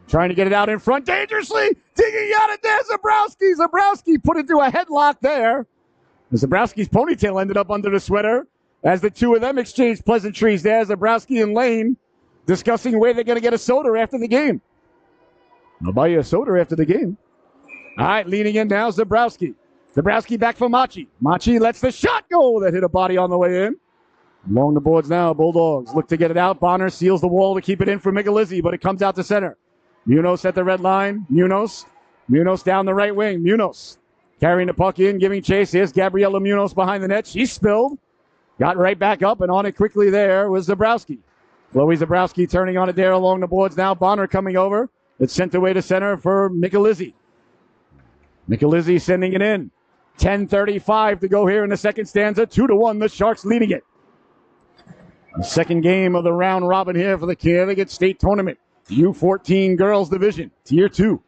Trying to get it out in front dangerously. Digging out it there. Zabrowski. Zabrowski put it to a headlock there. And Zabrowski's ponytail ended up under the sweater as the two of them exchanged pleasantries there. Zabrowski and Lane discussing where they're going to get a soda after the game. I'll buy you a soda after the game. All right, leaning in now, Zabrowski. Zabrowski back for Machi. Machi lets the shot go. That hit a body on the way in. Along the boards now, Bulldogs look to get it out. Bonner seals the wall to keep it in for Michelizzi, but it comes out to center. Munoz at the red line. Munoz down the right wing. Munoz carrying the puck in, giving chase. Here's Gabriela Munoz behind the net. She spilled. Got right back up, and on it quickly there was Zabrowski. Chloe Zabrowski turning on it there along the boards now. Bonner coming over. It's sent away to center for Michelizzi. Michelizzi sending it in. 10:35 to go here in the second stanza. 2-1, the Sharks leading it. The second game of the round robin here for the Connecticut State Tournament. U14 Girls Division, Tier 2.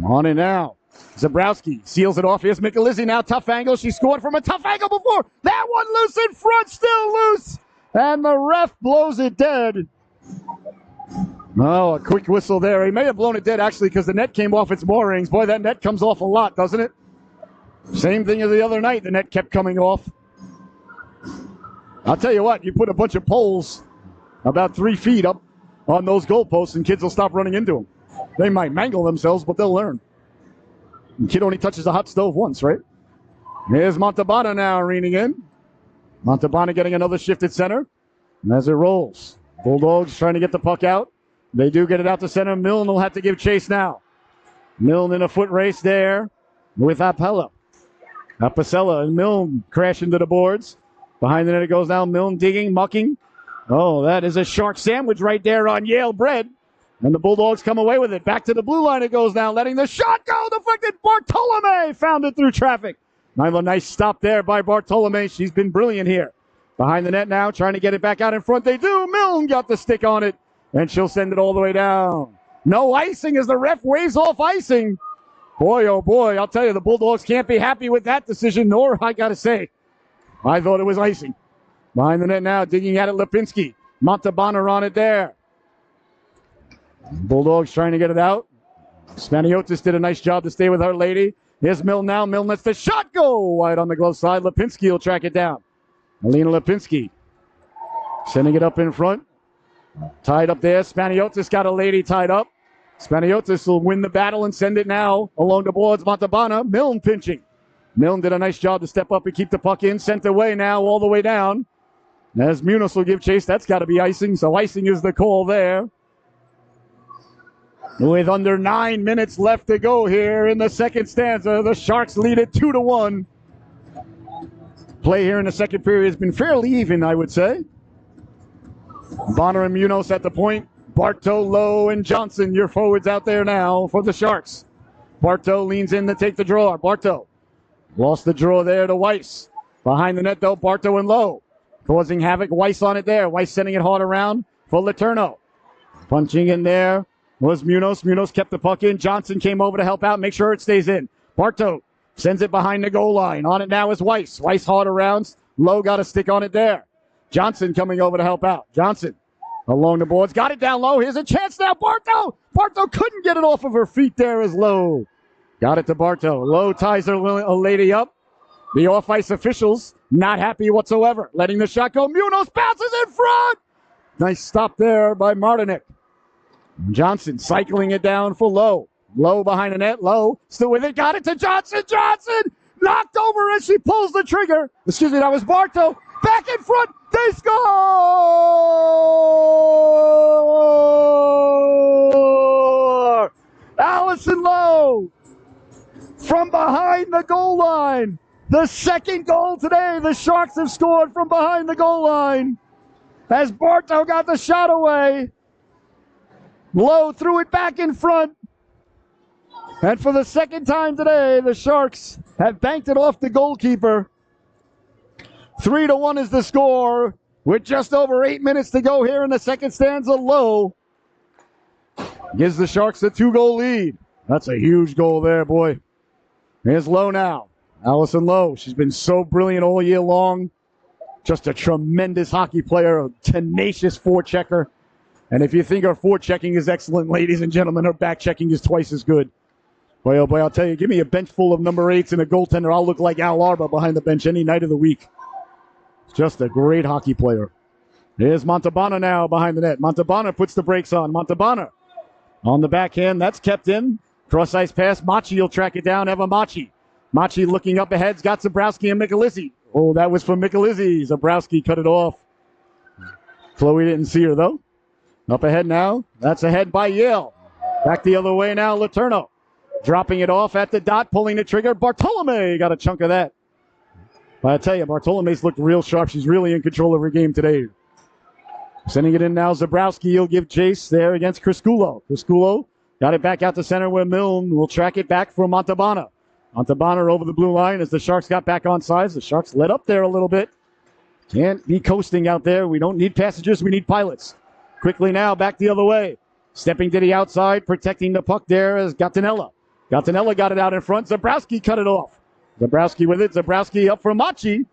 On and now. Zabrowski seals it off. Here's Michelizzi now. Tough angle. She scored from a tough angle before. That one loose in front. Still loose. And the ref blows it dead. Oh, a quick whistle there. He may have blown it dead, actually, because the net came off its moorings. Boy, that net comes off a lot, doesn't it? Same thing as the other night. The net kept coming off. I'll tell you what. You put a bunch of poles about 3 feet up on those goalposts, and kids will stop running into them. They might mangle themselves, but they'll learn. The kid only touches the hot stove once, right? Here's Montalbano now reining in. Montalbano getting another shift at center. And as it rolls, Bulldogs trying to get the puck out. They do get it out to center. Milne will have to give chase now. Milne in a foot race there with Apella. Apicella and Milne crash into the boards. Behind the net it goes now. Milne digging, mucking. Oh, that is a shark sandwich right there on Yale bread. And the Bulldogs come away with it. Back to the blue line it goes now, letting the shot go. Deflected. Bartolome found it through traffic. A nice stop there by Bartolome. She's been brilliant here. Behind the net now, trying to get it back out in front. They do. Milne got the stick on it, and she'll send it all the way down. No icing as the ref waves off icing. Boy, oh boy, I'll tell you, the Bulldogs can't be happy with that decision, nor, I got to say, I thought it was icing. Behind the net now, digging at it, Lipinski. Montalbano on it there. Bulldogs trying to get it out. Spaniotis did a nice job to stay with her lady. Here's Milne now. Milne lets the shot go wide on the glove side. Lipinski will track it down. Alina Lipinski sending it up in front. Tied up there. Spaniotis got a lady tied up. Spaniotis will win the battle and send it now along the boards. Montalbano. Milne pinching. Milne did a nice job to step up and keep the puck in. Sent away now all the way down. As Munoz will give chase. That's got to be icing. So icing is the call there. With under 9 minutes left to go here in the second stanza, the Sharks lead it 2-1. Play here in the second period has been fairly even, I would say. Bonner and Munoz at the point. Bartow, Lowe, and Johnson, your forwards out there now for the Sharks. Bartow leans in to take the draw. Bartow lost the draw there to Weiss. Behind the net, though, Bartow and Lowe causing havoc. Weiss on it there. Weiss sending it hard around for Letourneau. Punching in there was Munoz. Munoz kept the puck in. Johnson came over to help out, make sure it stays in. Bartow sends it behind the goal line. On it now is Weiss. Weiss hard around. Lowe got a stick on it there. Johnson coming over to help out. Johnson along the boards. Got it down low. Here's a chance now. Bartow. Bartow couldn't get it off of her feet there as Lowe. Got it to Bartow. Lowe ties her lady up. The off-ice officials not happy whatsoever. Letting the shot go. Munoz bounces in front. Nice stop there by Martinek. Johnson cycling it down for Lowe. Lowe behind the net. Lowe still with it. Got it to Johnson. Johnson knocked over as she pulls the trigger. Excuse me, that was Bartow. Back in front. They score! Allison Lowe from behind the goal line. The second goal today. The Sharks have scored from behind the goal line. As Bartow got the shot away. Lowe threw it back in front. And for the second time today, the Sharks have banked it off the goalkeeper. 3-1 is the score with just over 8 minutes to go here in the second stanza. Lowe gives the Sharks a 2-goal lead. That's a huge goal there, boy. Here's Lowe now. Allison Lowe. She's been so brilliant all year long. Just a tremendous hockey player, a tenacious forechecker. And if you think her forechecking is excellent, ladies and gentlemen, her back-checking is twice as good. Boy, oh boy, I'll tell you, give me a bench full of number 8s and a goaltender. I'll look like Al Arba behind the bench any night of the week. Just a great hockey player. Here's Montalbano now behind the net. Montalbano puts the brakes on. Montalbano on the backhand. That's kept in. Cross-ice pass. Machi will track it down. Eva Machi. Machi looking up ahead. Got Zabrowski and Michelizzi. Oh, that was for Michelizzi. Zabrowski cut it off. Chloe didn't see her, though. Up ahead now. That's ahead by Yale. Back the other way now. Letourneau dropping it off at the dot, pulling the trigger. Bartolome got a chunk of that. But I tell you, Bartolome's looked real sharp. She's really in control of her game today. Sending it in now. Zabrowski, he'll give chase there against Crisculo. Crisculo got it back out to center where Milne will track it back for Montalbano. Montalbano over the blue line as the Sharks got back on sides. The Sharks let up there a little bit. Can't be coasting out there. We don't need passengers. We need pilots. Quickly now, back the other way. Stepping to the outside, protecting the puck there is Gattinella. Gattinella got it out in front. Zabrowski cut it off. Zabrowski with it. Zabrowski up for Machi.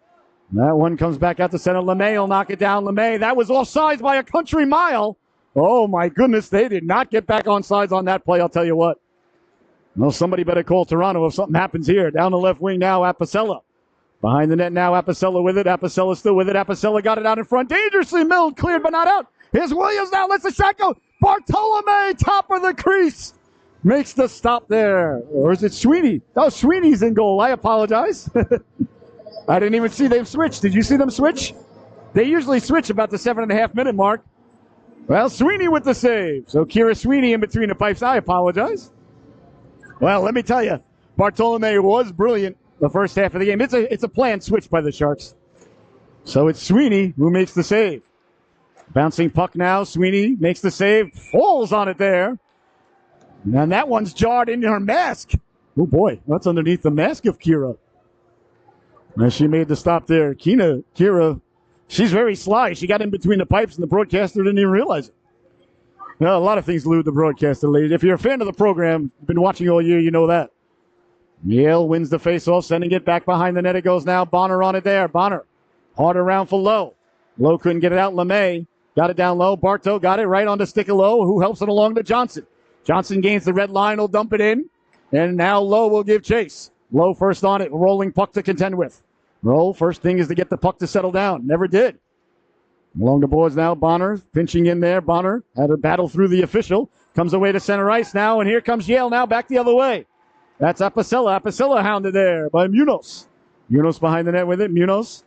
That one comes back out to center. LeMay will knock it down. LeMay, that was offsides by a country mile. Oh, my goodness. They did not get back on sides on that play, I'll tell you what. Well, somebody better call Toronto if something happens here. Down the left wing now, Apicella. Behind the net now, Apicella with it. Apicella still with it. Apicella got it out in front. Dangerously milled, cleared but not out. Here's Williams now. Lets the shot go. Bartolome, top of the crease. Makes the stop there. Or is it Sweeney? Oh, Sweeney's in goal. I apologize. I didn't even see them switch. Did you see them switch? They usually switch about the 7.5 minute mark. Well, Sweeney with the save. So Kira Sweeney in between the pipes. I apologize. Well, let me tell you, Bartolome was brilliant the first half of the game. It's a planned switch by the Sharks. So it's Sweeney who makes the save. Bouncing puck now. Sweeney makes the save. Falls on it there. And that one's jarred into her mask. Oh, boy. That's underneath the mask of Kira. And she made the stop there. Kira, she's very sly. She got in between the pipes, and the broadcaster didn't even realize it. Well, a lot of things elude the broadcaster, ladies. If you're a fan of the program, been watching all year, you know that. Yale wins the faceoff, sending it back behind the net. It goes now. Bonner on it there. Bonner. Hard around for Lowe. Lowe couldn't get it out. LeMay got it down low. Bartow got it right on the stick of Lowe, who helps it along to Johnson. Johnson gains the red line, will dump it in. And now Lowe will give chase. Lowe first on it, rolling puck to contend with. Lowe, first thing is to get the puck to settle down. Never did. Along the boards now, Bonner pinching in there. Bonner had a battle through the official. Comes away to center ice now, and here comes Yale now back the other way. That's Apicella. Apicella hounded there by Munoz. Munoz behind the net with it. Munoz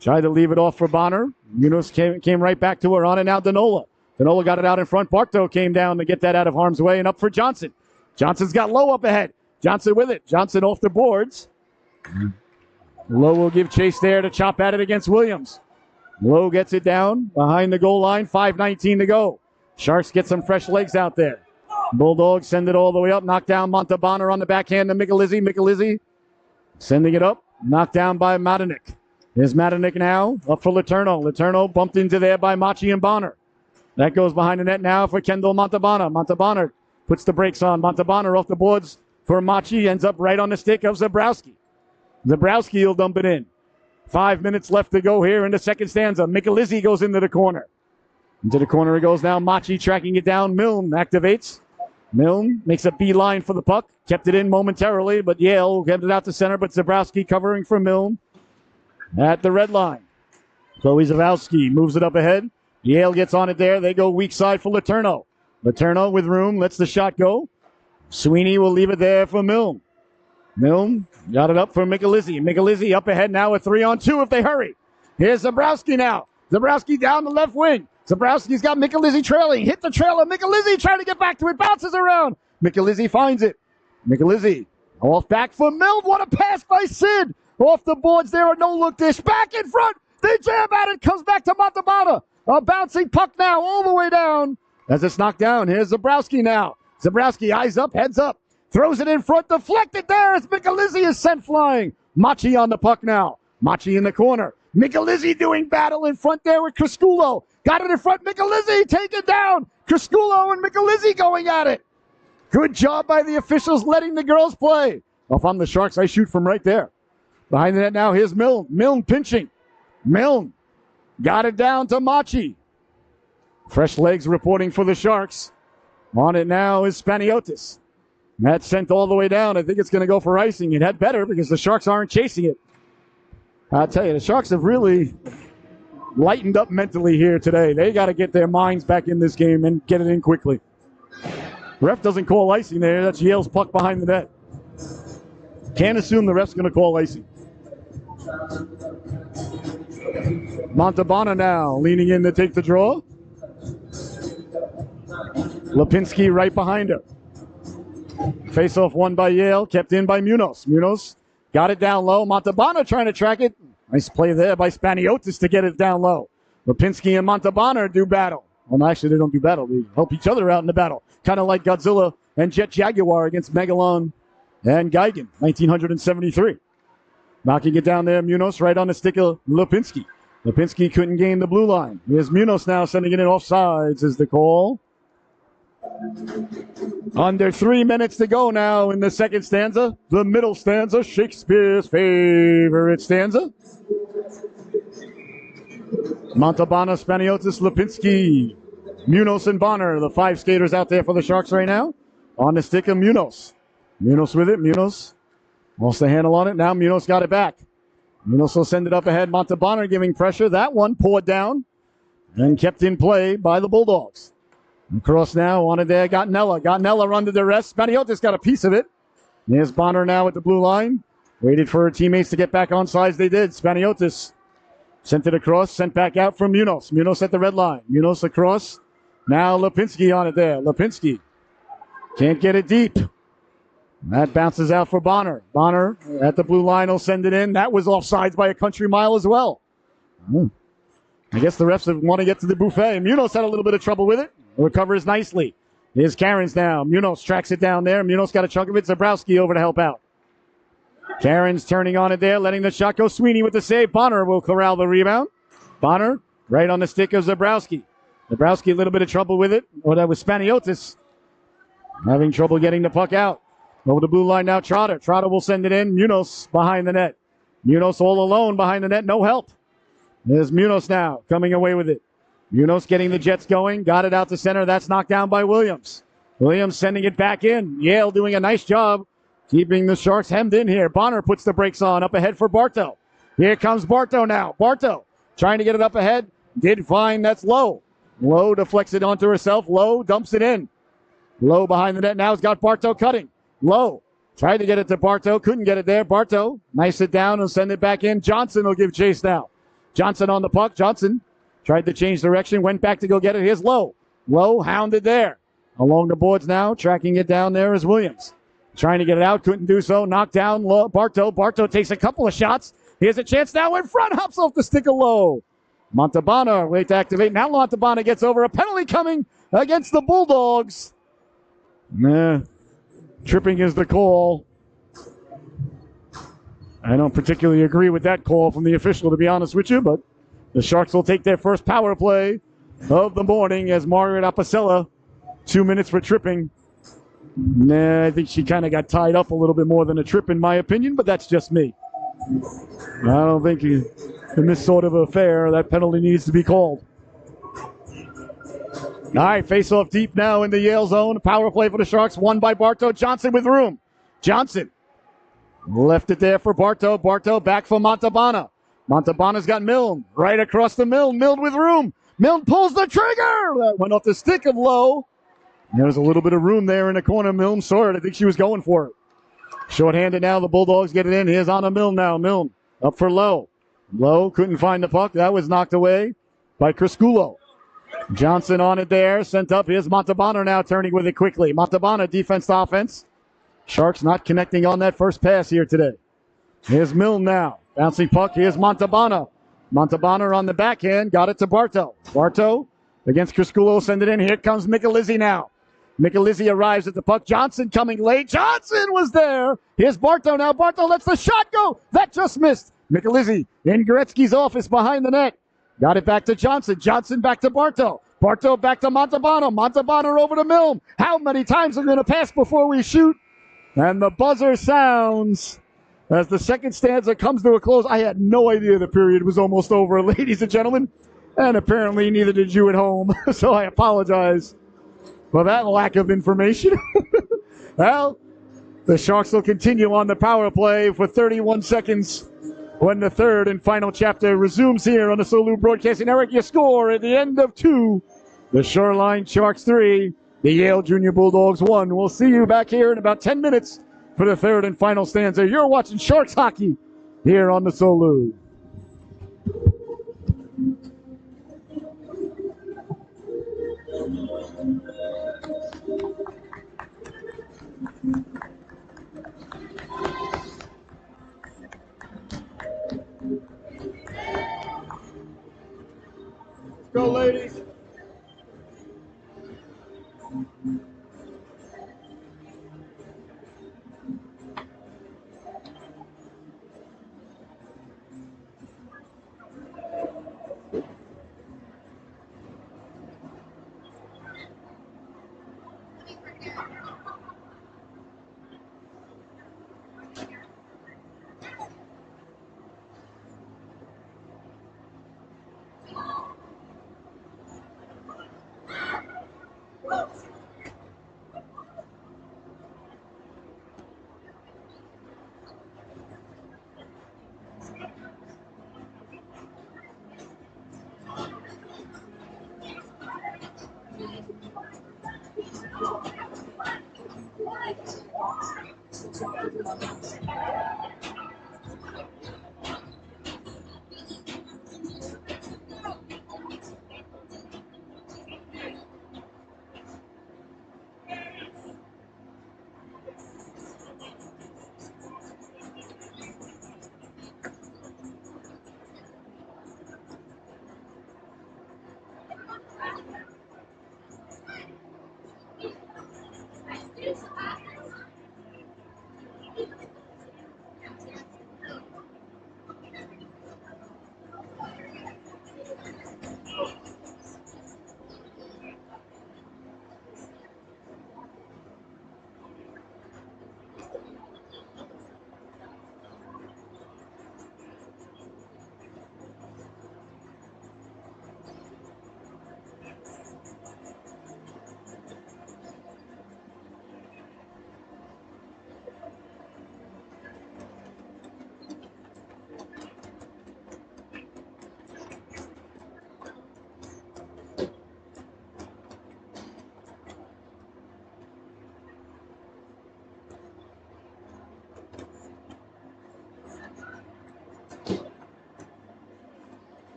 tried to leave it off for Bonner. Munoz came right back to her. On it now, Danola. Danola got it out in front. Bartow came down to get that out of harm's way, and up for Johnson. Johnson's got Lowe up ahead. Johnson with it. Johnson off the boards. Lowe will give chase there to chop at it against Williams. Lowe gets it down behind the goal line. 5:19 to go. Sharks get some fresh legs out there. Bulldogs send it all the way up. Knocked down Montalbano on the backhand to Michelizzi. Michelizzi sending it up. Knocked down by Matanik. Here's Matanik now. Up for Letourneau. Letourneau bumped into there by Machi and Bonner. That goes behind the net now for Kendall Montalbano. Montalbano puts the brakes on. Montalbano off the boards for Machi. Ends up right on the stick of Zabrowski. Zabrowski will dump it in. 5 minutes left to go here in the second stanza. Michelizzi goes into the corner. Into the corner it goes now. Machi tracking it down. Milne activates. Milne makes a beeline for the puck. Kept it in momentarily, but Yale kept it out to center. But Zabrowski covering for Milne at the red line. Chloe Zawowski moves it up ahead. Yale gets on it there. They go weak side for Letourneau. Letourneau with room lets the shot go. Sweeney will leave it there for Milne. Milne got it up for Michelizzi. Michelizzi up ahead now with 3-on-2 if they hurry. Here's Zabrowski now. Zabrowski down the left wing. Zabrowski's got Michelizzi trailing. Hit the trailer. Michelizzi trying to get back to it. Bounces around. Michelizzi finds it. Michelizzi off back for Milne. What a pass by Sid. Off the boards there. A no-look dish. Back in front. They jam at it. Comes back to Montalbano. A bouncing puck now all the way down. As it's knocked down. Here's Zabrowski now. Zabrowski eyes up. Heads up. Throws it in front, deflected there as Michelizzi is sent flying. Machi on the puck now. Machi in the corner. Michelizzi doing battle in front there with Crisculo. Got it in front. Michelizzi taken down. Crisculo and Michelizzi going at it. Good job by the officials letting the girls play. If I'm the Sharks, I shoot from right there. Behind the net now, here's Milne. Milne pinching. Milne got it down to Machi. Fresh legs reporting for the Sharks. On it now is Spaniotis. That's sent all the way down. I think it's going to go for icing. It had better because the Sharks aren't chasing it. I'll tell you, the Sharks have really lightened up mentally here today. They got to get their minds back in this game and get it in quickly. Ref doesn't call icing there. That's Yale's puck behind the net. Can't assume the ref's going to call icing. Montalbano now leaning in to take the draw. Lipinski right behind her. Face-off won by Yale, kept in by Munoz. Munoz got it down low. Montalbano trying to track it. Nice play there by Spaniotis to get it down low. Lipinski and Montalbano do battle. Well, actually, they don't do battle. They help each other out in the battle. Kind of like Godzilla and Jet Jaguar against Megalon and Geigen, 1973. Knocking it down there, Munoz right on the stick of Lipinski. Lipinski couldn't gain the blue line. Here's Munoz now sending it in offsides is the call. Under 3 minutes to go now in the second stanza. The middle stanza, Shakespeare's favorite stanza. Montalbano, Spaniotis, Lipinski, Munoz, and Bonner, the 5 skaters out there for the Sharks right now. On the stick of Munoz. Munoz with it. Munoz lost the handle on it. Now Munoz got it back. Munoz will send it up ahead. Montalbano giving pressure. That one poured down and kept in play by the Bulldogs. Across now, on it there, Gottinella. Gottinella under the rest. Spaniotis got a piece of it. There's Bonner now at the blue line. Waited for her teammates to get back on sides. They did. Spaniotis sent it across, sent back out from Munoz. Munoz at the red line. Munoz across. Now Lipinski on it there. Lipinski can't get it deep. That bounces out for Bonner. Bonner at the blue line will send it in. That was offsides by a country mile as well. I guess the refs want to get to the buffet. Munoz had a little bit of trouble with it. Recovers nicely. Here's Cairns now. Munoz tracks it down there. Munoz got a chunk of it. Zabrowski over to help out. Cairns turning on it there, letting the shot go. Sweeney with the save. Bonner will corral the rebound. Bonner right on the stick of Zabrowski. Zabrowski a little bit of trouble with it. Oh, that was Spaniotis having trouble getting the puck out. Over the blue line now, Trotter. Trotter will send it in. Munoz behind the net. Munoz all alone behind the net. No help. There's Munoz now coming away with it. Munoz getting the Jets going. Got it out to center. That's knocked down by Williams. Williams sending it back in. Yale doing a nice job keeping the Sharks hemmed in here. Bonner puts the brakes on up ahead for Bartow. Here comes Bartow now. Bartow trying to get it up ahead. Did fine. That's Lowe. Lowe deflects it onto herself. Lowe dumps it in. Lowe behind the net now has got Bartow cutting. Lowe tried to get it to Bartow. Couldn't get it there. Bartow nice it down and send it back in. Johnson will give chase now. Johnson on the puck. Johnson tried to change direction. Went back to go get it. Here's Lowe. Lowe hounded there. Along the boards now. Tracking it down there is Williams. Trying to get it out. Couldn't do so. Knocked down Lowe. Bartow. Bartow takes a couple of shots. Here's a chance now in front. Hops off the stick of Lowe. Montalbano wait to activate. Now Montalbano gets over. A penalty coming against the Bulldogs. Tripping is the call. I don't particularly agree with that call from the official, to be honest with you, but the Sharks will take their first power play of the morning as Margaret Apicella, 2 minutes for tripping. I think she kind of got tied up a little bit more than a trip, in my opinion, but that's just me. I don't think in this sort of affair that penalty needs to be called. All right, face-off deep now in the Yale zone. Power play for the Sharks, won by Bartow. Johnson with room. Johnson left it there for Bartow. Bartow back for Montalbano. Montalbano's got Milne right across the Milne. Milne with room. Milne pulls the trigger. That went off the stick of Lowe. There's a little bit of room there in the corner. Milne saw it. I think she was going for it. Short-handed now. The Bulldogs get it in. Here's Anna Milne now. Milne up for Lowe. Lowe couldn't find the puck. That was knocked away by Crisculo. Johnson on it there. Sent up. Here's Montalbano now turning with it quickly. Montalbano defense to offense. Sharks not connecting on that first pass here today. Here's Milne now. Bouncing puck. Here's Montalbano. Montalbano on the backhand. Got it to Bartow. Bartow against Crisculo. Send it in. Here comes Michelizzi now. Michelizzi arrives at the puck. Johnson coming late. Johnson was there. Here's Bartow now. Bartow lets the shot go. That just missed. Michelizzi in Gretzky's office behind the net. Got it back to Johnson. Johnson back to Bartow. Bartow back to Montalbano. Montalbano over to Milne. How many times are we going to pass before we shoot? And the buzzer sounds as the second stanza comes to a close. I had no idea the period was almost over, ladies and gentlemen. And apparently neither did you at home. So I apologize for that lack of information. Well, the Sharks will continue on the power play for 31 seconds when the third and final chapter resumes here on the Solu Broadcasting Network. Your score at the end of 2, the Shoreline Sharks 3, the Yale Junior Bulldogs 1. We'll see you back here in about 10 minutes for the third and final stanza. You're watching Sharks hockey here on the Solu. Let's go, ladies.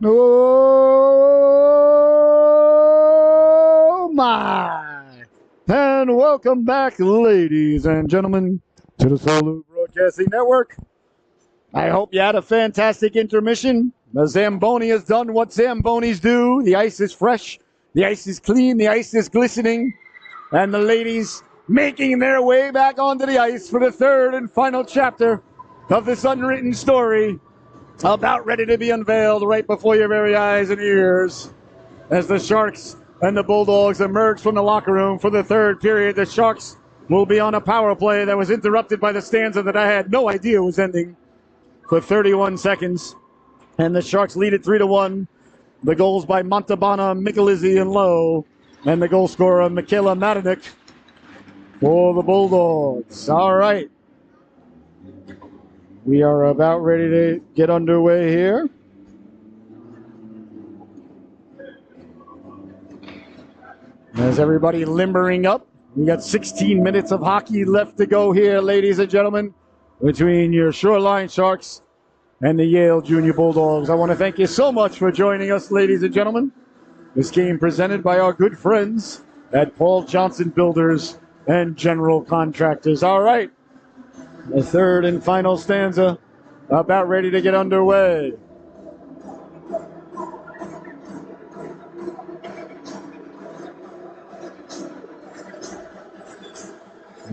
Oh my! And welcome back, ladies and gentlemen, to the Solu Broadcasting Network. I hope you had a fantastic intermission. The Zamboni has done what Zambonis do. The ice is fresh, the ice is clean, the ice is glistening, and the ladies making their way back onto the ice for the third and final chapter of this unwritten story, about ready to be unveiled right before your very eyes and ears. As the Sharks and the Bulldogs emerge from the locker room for the third period, the Sharks will be on a power play that was interrupted by the stanza that I had no idea was ending for 31 seconds. And the Sharks lead it 3-1. The goals by Montalbano, Michelizzi, and Lowe. And the goal scorer, Michaela Matanik, for the Bulldogs. All right. We are about ready to get underway here. As everybody limbering up, we got 16 minutes of hockey left to go here, ladies and gentlemen, between your Shoreline Sharks and the Yale Junior Bulldogs. I want to thank you so much for joining us, ladies and gentlemen. This game presented by our good friends at Paul Johnson Builders and General Contractors. All right, the third and final stanza about ready to get underway.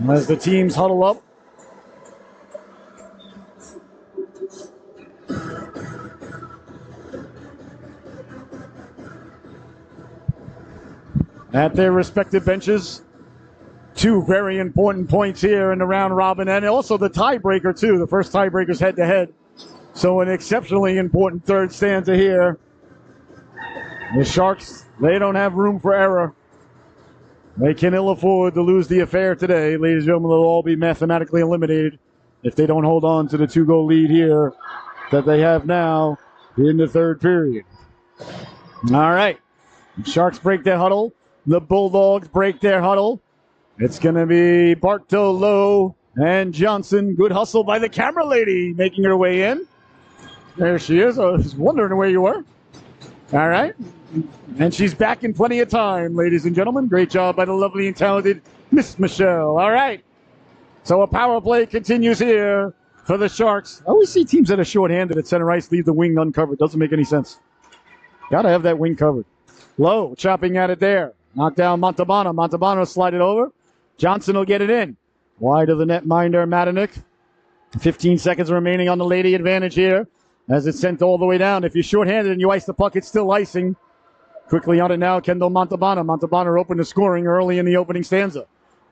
As the teams huddle up, at their respective benches. Two very important points here in the round robin, and also the tiebreaker, too. The first tiebreaker's head-to-head. So an exceptionally important third stanza here. The Sharks, they don't have room for error. They can ill afford to lose the affair today. Ladies and gentlemen, they'll all be mathematically eliminated if they don't hold on to the two-goal lead here that they have now in the third period. All right. The Sharks break their huddle. The Bulldogs break their huddle. It's going to be Bartow, Lowe, and Johnson. Good hustle by the camera lady making her way in. There she is. I was wondering where you were. All right. And she's back in plenty of time, ladies and gentlemen. Great job by the lovely and talented Miss Michelle. All right. So a power play continues here for the Sharks. I always see teams that are shorthanded at center ice leave the wing uncovered. Doesn't make any sense. Got to have that wing covered. Lowe chopping at it there. Knock down Montalbano. Montalbano slide it over. Johnson will get it in. Wide of the netminder, Matanik. 15 seconds remaining on the lady advantage here as it's sent all the way down. If you're shorthanded and you ice the puck, it's still icing. Quickly on it now, Kendall Montalbano. Montalbano opened the scoring early in the opening stanza.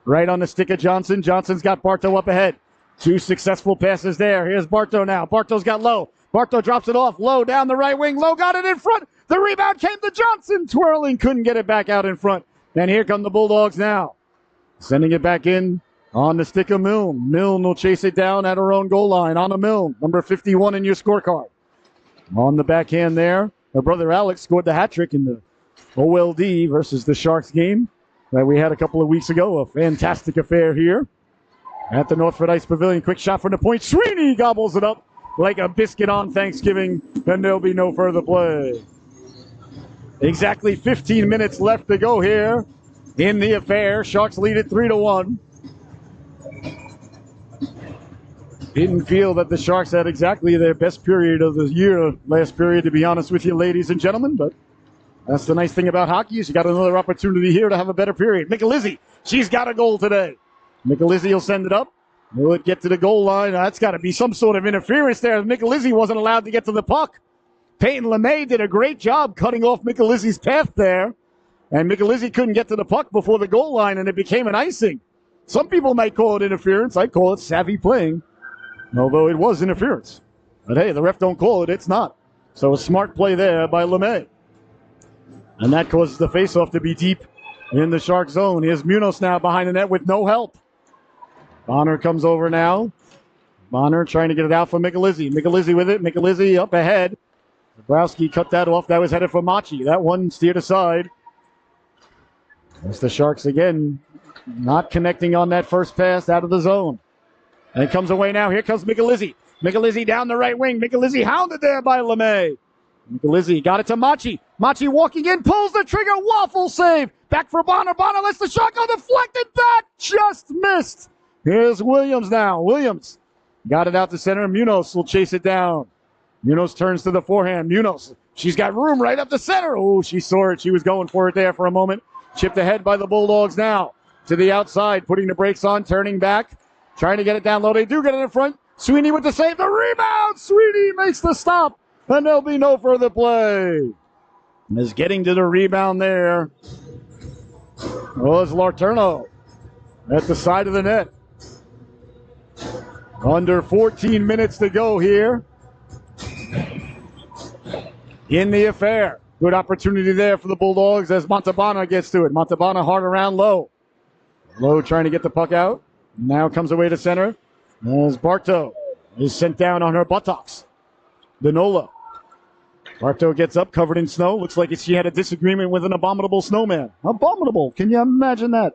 Right on the stick of Johnson. Johnson's got Bartow up ahead. Two successful passes there. Here's Bartow now. Bartow's got Lowe. Bartow drops it off. Lowe down the right wing. Lowe got it in front. The rebound came to Johnson. Twirling, couldn't get it back out in front. And here come the Bulldogs now. Sending it back in on the stick of Milne. Milne will chase it down at her own goal line. On a Milne, number 51 in your scorecard. On the backhand there, her brother Alex scored the hat trick in the OLD versus the Sharks game that we had a couple of weeks ago. A fantastic affair here at the Northford Ice Pavilion. Quick shot from the point. Sweeney gobbles it up like a biscuit on Thanksgiving, and there'll be no further play. Exactly 15 minutes left to go here in the affair. Sharks lead it 3-1. Didn't feel that the Sharks had exactly their best period of the year, last period, to be honest with you, ladies and gentlemen. But that's the nice thing about hockey is you got another opportunity here to have a better period. Michelizzi, she's got a goal today. Michelizzi will send it up. Will it get to the goal line? That's got to be some sort of interference there. Michelizzi wasn't allowed to get to the puck. Peyton LeMay did a great job cutting off Michelizzi's path there. And Michelizzi couldn't get to the puck before the goal line, and it became an icing. Some people might call it interference. I call it savvy playing, although it was interference. But hey, the ref don't call it. It's not. So a smart play there by LeMay. And that causes the faceoff to be deep in the Shark zone. Here's Munoz now behind the net with no help. Bonner comes over now. Bonner trying to get it out for Michelizzi. Michelizzi with it. Michelizzi up ahead. Zabrowski cut that off. That was headed for Machi. That one steered aside. As the Sharks again not connecting on that first pass out of the zone. And it comes away now. Here comes Michelizzi. Michelizzi down the right wing. Michelizzi hounded there by LeMay. Lizzie got it to Machi. Machi walking in, pulls the trigger, waffle save. Back for Bonner. Bonner lets the shot go deflected. That just missed. Here's Williams now. Williams got it out to center. Munoz will chase it down. Munoz turns to the forehand. Munoz, she's got room right up the center. Oh, she saw it. She was going for it there for a moment. Chipped ahead by the Bulldogs now. To the outside, putting the brakes on, turning back, trying to get it down low. They do get it in front. Sweeney with the save. The rebound. Sweeney makes the stop. And there'll be no further play. Is getting to the rebound there was Larterno at the side of the net. Under 14 minutes to go here in the affair. Good opportunity there for the Bulldogs as Montalbano gets to it. Montalbano hard around Lowe. Lowe trying to get the puck out. Now comes away to center as Bartow is sent down on her buttocks. Danola. Bartow gets up, covered in snow. Looks like she had a disagreement with an abominable snowman. Abominable. Can you imagine that?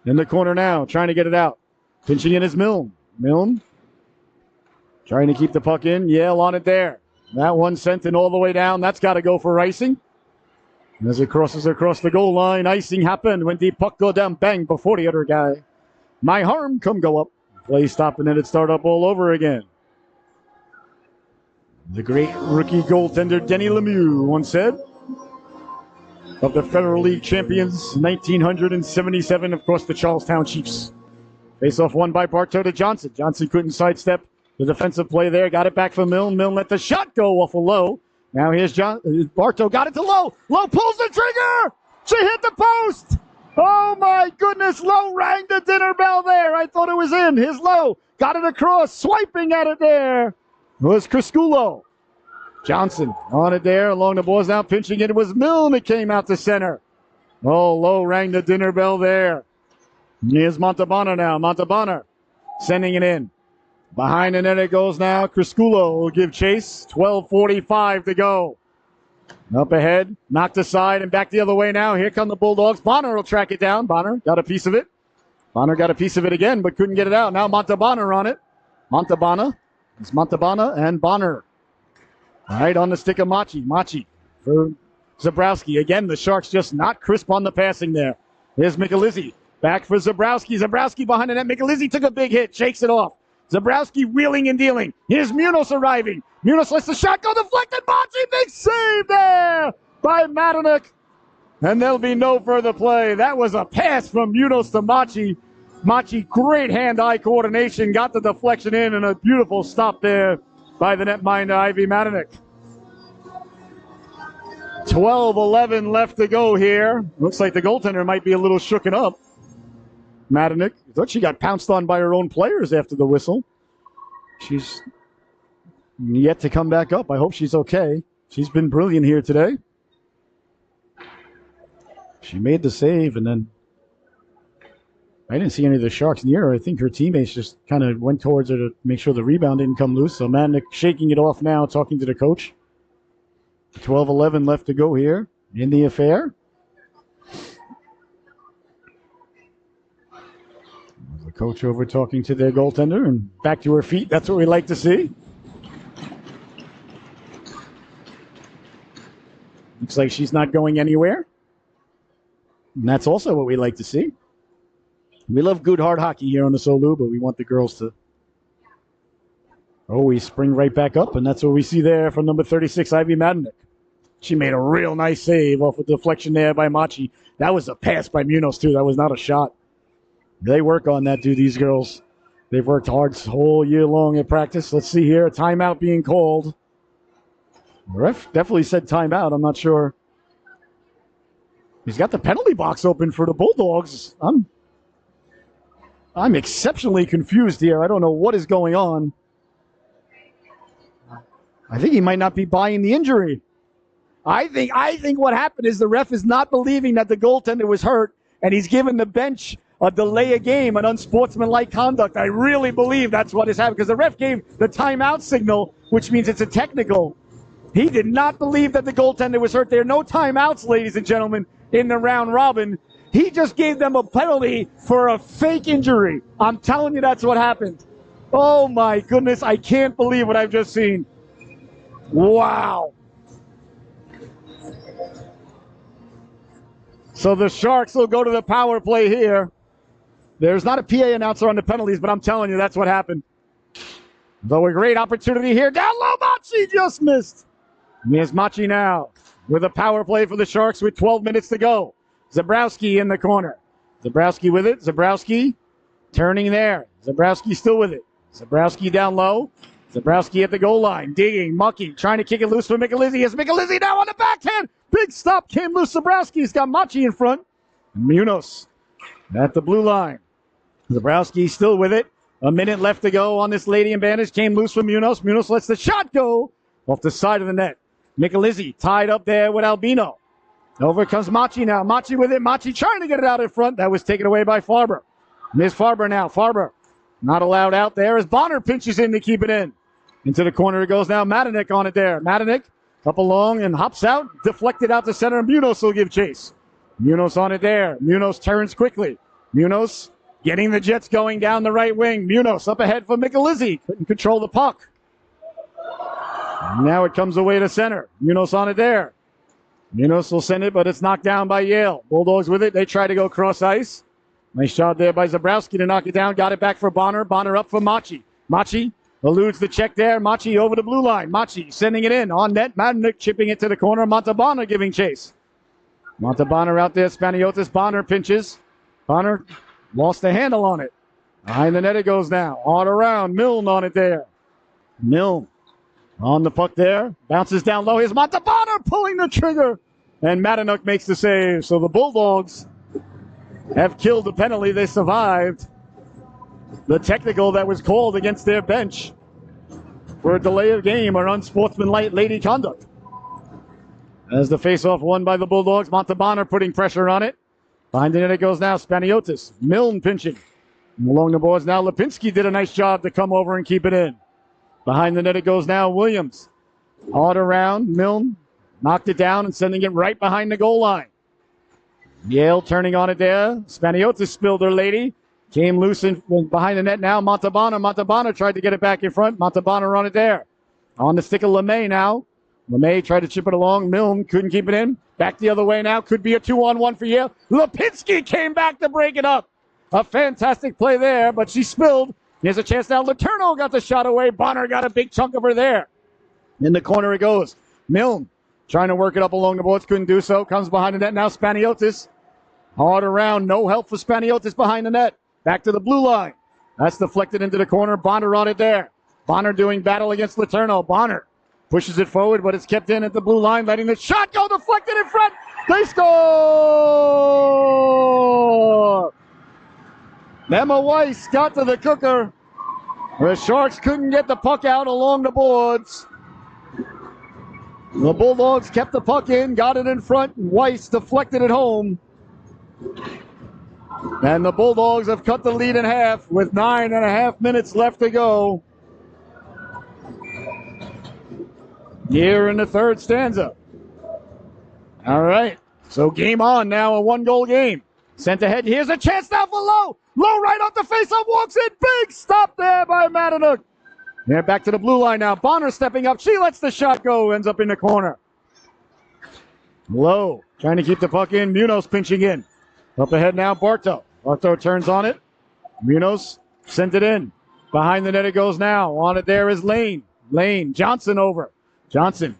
In the corner now, trying to get it out. Pinching in is Milne. Milne trying to keep the puck in. Yale on it there. That one sent in all the way down. That's got to go for icing. As it crosses across the goal line, icing happened when the puck go down, bang, before the other guy. My harm, come go up. Play stop, and then it start up all over again. The great rookie goaltender Denny Lemieux once said of the Federal League champions, 1977, of course, the Charlestown Chiefs. Face-off won by Bartow to Johnson. Johnson couldn't sidestep the defensive play there. Got it back from Milne. Milne let the shot go off of Lowe. Now here's Bartow. Got it to Lowe. Lowe pulls the trigger. She hit the post. Oh, my goodness. Lowe rang the dinner bell there. I thought it was in. Here's Lowe. Got it across. Swiping at it there was Crisculo. Johnson on it there along the boards now. Pinching it was Milne. It came out to center. Oh, Lowe rang the dinner bell there. Here's Montalbano now. Montalbano sending it in. Behind the net it goes now. Crisculo will give chase. 12:45 to go. Up ahead. Knocked aside and back the other way now. Here come the Bulldogs. Bonner will track it down. Bonner got a piece of it. Bonner got a piece of it again, but couldn't get it out. Now Montalbano on it. Montalbano. It's Montalbano and Bonner. All right, on the stick of Machi. Machi for Zabrowski. Again, the Sharks just not crisp on the passing there. Here's Michelizzi. Back for Zabrowski. Zabrowski behind the net. Michelizzi took a big hit. Shakes it off. Zabrowski wheeling and dealing. Here's Munoz arriving. Munoz lets the shot go deflected. Machi, big save there by Matanek. And there'll be no further play. That was a pass from Munoz to Machi. Machi, great hand-eye coordination. Got the deflection in and a beautiful stop there by the netminder, Ivy Matanek. 12:11 left to go here. Looks like the goaltender might be a little shooken up. Matanek, I thought she got pounced on by her own players after the whistle. She's yet to come back up. I hope she's okay. She's been brilliant here today. She made the save, and then I didn't see any of the Sharks near her. I think her teammates just kind of went towards her to make sure the rebound didn't come loose. So Matanek shaking it off now, talking to the coach. 12:11 left to go here in the affair. The coach over talking to their goaltender and back to her feet. That's what we like to see. Looks like she's not going anywhere. And that's also what we like to see. We love good, hard hockey here on the Solu, but we want the girls to always spring right back up, and that's what we see there from number 36, Ivy Matanek. She made a real nice save off a deflection there by Machi. That was a pass by Munoz, too. That was not a shot. They work on that, dude, these girls. They've worked hard whole year long at practice. Let's see here, a timeout being called. The ref definitely said timeout. I'm not sure. He's got the penalty box open for the Bulldogs. I'm exceptionally confused here. I don't know what is going on. I think he might not be buying the injury. I think what happened is the ref is not believing that the goaltender was hurt, and he's given the bench a delay a game, an unsportsmanlike conduct. I really believe that's what has happened because the ref gave the timeout signal, which means it's a technical. He did not believe that the goaltender was hurt. There are no timeouts, ladies and gentlemen, in the round robin. He just gave them a penalty for a fake injury. I'm telling you, that's what happened. Oh, my goodness. I can't believe what I've just seen. Wow. So the Sharks will go to the power play here. There's not a PA announcer on the penalties, but I'm telling you, that's what happened. Though a great opportunity here. Down low, Machi just missed. Here's Machi now with a power play for the Sharks with 12 minutes to go. Zabrowski in the corner. Zabrowski with it. Zabrowski turning there. Zabrowski still with it. Zabrowski down low. Zabrowski at the goal line. Digging, mucking, trying to kick it loose for Michelizzi. Here's Michelizzi now on the backhand. Big stop came loose. Zabrowski's got Machi in front. Munoz at the blue line. Zabrowski still with it. A minute left to go on this lady in bandage. Came loose from Munoz. Munoz lets the shot go off the side of the net. Michelizzi tied up there with Albino. Over comes Machi now. Machi with it. Machi trying to get it out in front. That was taken away by Farber. Miss Farber now. Farber not allowed out there as Bonner pinches in to keep it in. Into the corner it goes now. Matanik on it there. Matanik up along and hops out. Deflected out to center. Munoz will give chase. Munoz on it there. Munoz turns quickly. Munoz getting the Jets going down the right wing. Munoz up ahead for Michelizzi. Couldn't control the puck. Now it comes away to center. Munoz on it there. Munoz will send it, but it's knocked down by Yale. Bulldogs with it. They try to go cross ice. Nice shot there by Zabrowski to knock it down. Got it back for Bonner. Bonner up for Machi. Machi eludes the check there. Machi over the blue line. Machi sending it in. On net. Madnick chipping it to the corner. Montalbano giving chase. Montalbano out there. Spaniotis. Bonner pinches. Bonner lost the handle on it. Behind the net it goes now. On around. Milne on it there. Milne on the puck there. Bounces down low. Here's Montalbano pulling the trigger. And Matanuk makes the save. So the Bulldogs have killed the penalty. They survived the technical that was called against their bench for a delay of game or unsportsmanlike lady conduct. As the faceoff won by the Bulldogs, Montalbano putting pressure on it. Behind the net it goes now. Spaniotis. Milne pinching. Along the boards now. Lipinski did a nice job to come over and keep it in. Behind the net it goes now. Williams. All around. Milne knocked it down and sending it right behind the goal line. Yale turning on it there. Spaniotis spilled her lady. Came loose in behind the net now. Montalbano. Montalbano tried to get it back in front. Montalbano on it there. On the stick of LeMay now. LeMay tried to chip it along. Milne couldn't keep it in. Back the other way now. Could be a 2-on-1 for Yale. Lipinski came back to break it up. A fantastic play there, but she spilled. Here's a chance now. Letourneau got the shot away. Bonner got a big chunk of her there. In the corner it goes. Milne trying to work it up along the boards. Couldn't do so. Comes behind the net now. Spaniotis. Hard around. No help for Spaniotis behind the net. Back to the blue line. That's deflected into the corner. Bonner on it there. Bonner doing battle against Letourneau. Bonner pushes it forward, but it's kept in at the blue line, letting the shot go deflected in front. They score! Emma Weiss got to the cooker. The Sharks couldn't get the puck out along the boards. The Bulldogs kept the puck in, got it in front, and Weiss deflected it home. And the Bulldogs have cut the lead in half with 9.5 minutes left to go. Here in the third stanza. All right, so game on now, a one-goal game. Sent ahead, here's a chance now for Lowe. Lowe right off the face-up, walks in, big stop there by Matanuk. They're back to the blue line now. Bonner stepping up, she lets the shot go, ends up in the corner. Lowe trying to keep the puck in, Munoz pinching in. Up ahead now, Bartow. Bartow turns on it. Munoz sent it in. Behind the net it goes now. On it there is Lane. Lane, Johnson over. Johnson